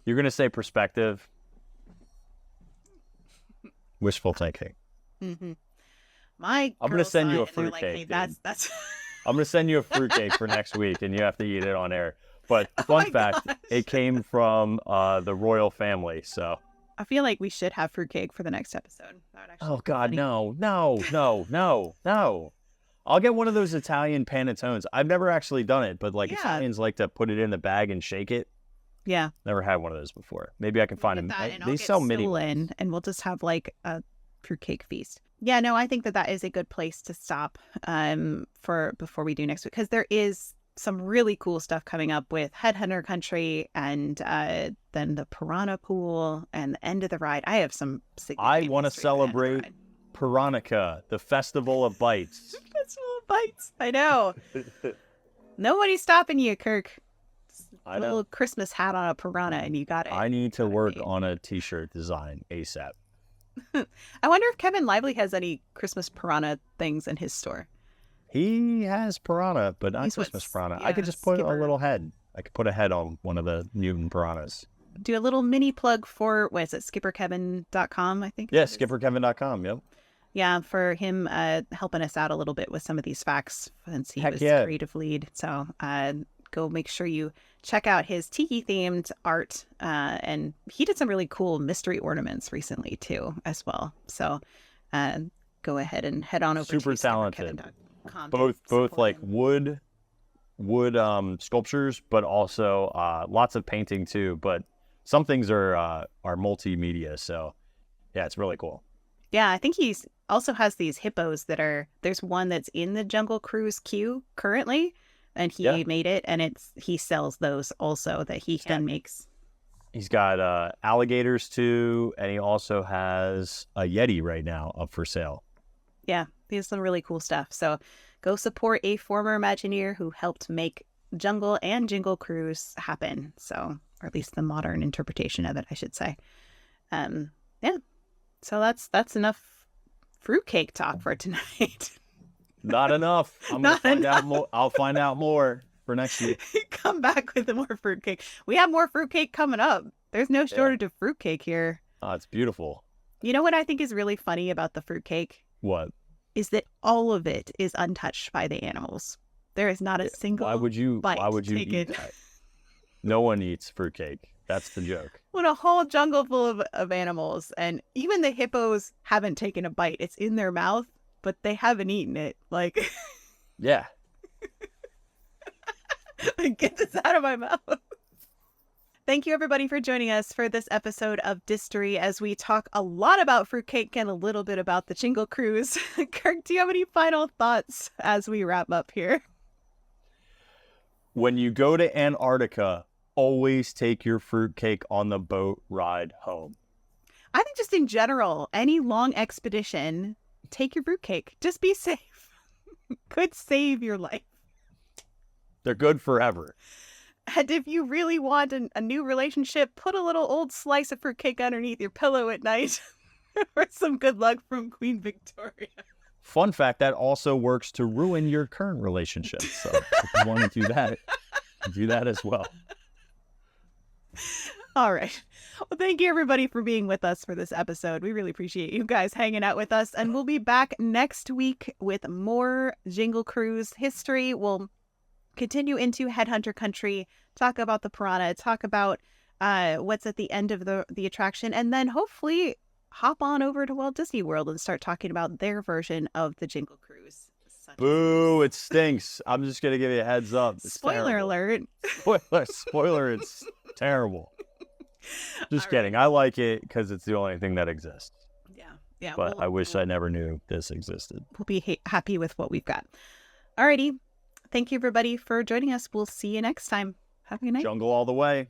You're going to say perspective. Wishful thinking. Mm-hmm. I'm going to send you a fruitcake. Like, hey, that's. I'm going to send you a fruitcake for next week, and you have to eat it on air. But fun fact, it came from the royal family, so. I feel like we should have fruitcake for the next episode. That would actually be funny. No. I'll get one of those Italian panettones. I've never actually done it, but Italians like to put it in the bag and shake it. Yeah. Never had one of those before. Maybe I can find them. They sell mini ones. And we'll just have like a fruitcake feast. Yeah, no, I think that is a good place to stop for before we do next week, because there is some really cool stuff coming up with Headhunter Country and then the Piranha Pool and the end of the ride. I have some significant. I want to celebrate Piranha, the Festival of Bites. Festival of Bites. I know. Nobody's stopping you, Kirk. I know. A little Christmas hat on a piranha and you got it. I need to work on a t-shirt design ASAP. I wonder if Kevin Lively has any Christmas piranha things in his store. He has piranha, but not Christmas piranha. Yeah, I could just put a little head. I could put a head on one of the mutant piranhas. Do a little mini plug for, what is it, skipperkevin.com, I think? Yeah, skipperkevin.com, yep. Yeah, for him helping us out a little bit with some of these facts since he was creative lead. So go make sure you check out his tiki-themed art. And he did some really cool mystery ornaments recently, too, as well. So go ahead and head on over to skipperkevin.com. Both like wood sculptures, but also lots of painting, too. But some things are multimedia. So, yeah, it's really cool. Yeah, I think he's also has these hippos there's one that's in the Jungle Cruise queue currently, and he made it, and he sells those also that he makes. He's got alligators too, and he also has a Yeti right now up for sale. Yeah, he has some really cool stuff. So go support a former Imagineer who helped make Jungle and Jingle Cruise happen. So, or at least the modern interpretation of it, I should say. Yeah. So that's enough fruitcake talk for tonight. Not enough. I'll find out more. for next week. Come back with more fruitcake. We have more fruitcake coming up. There's no shortage of fruitcake here. Oh, it's beautiful. You know what I think is really funny about the fruitcake? What? Is that all of it is untouched by the animals. There is not a single Why would you taken. eat that? No one eats fruitcake. That's the joke. When a whole jungle full of animals, and even the hippos haven't taken a bite. It's in their mouth, but they haven't eaten it. Like, Yeah. get this out of my mouth. Thank you, everybody, for joining us for this episode of Distory as we talk a lot about fruitcake and a little bit about the Jingle Cruise. Kirk, do you have any final thoughts as we wrap up here? When you go to Antarctica, always take your fruitcake on the boat ride home. I think just in general, any long expedition, take your fruitcake. Just be safe. Could save your life. They're good forever. And if you really want a new relationship, put a little old slice of fruitcake underneath your pillow at night for some good luck from Queen Victoria. Fun fact, that also works to ruin your current relationship. So if you want to do that as well. All right. Well, thank you, everybody, for being with us for this episode. We really appreciate you guys hanging out with us. And we'll be back next week with more Jingle Cruise history. We'll continue into Headhunter Country, talk about the piranha, talk about what's at the end of the attraction, and then hopefully hop on over to Walt Disney World and start talking about their version of the Jingle Cruise. Boo, it stinks. I'm just going to give you a heads up. It's Spoiler terrible. alert. Spoiler, it's terrible. Just kidding. I like it because it's the only thing that exists. Yeah. But I wish I never knew this existed. We'll be happy with what we've got. Alrighty. Thank you, everybody, for joining us. We'll see you next time. Have a good night. Jungle all the way.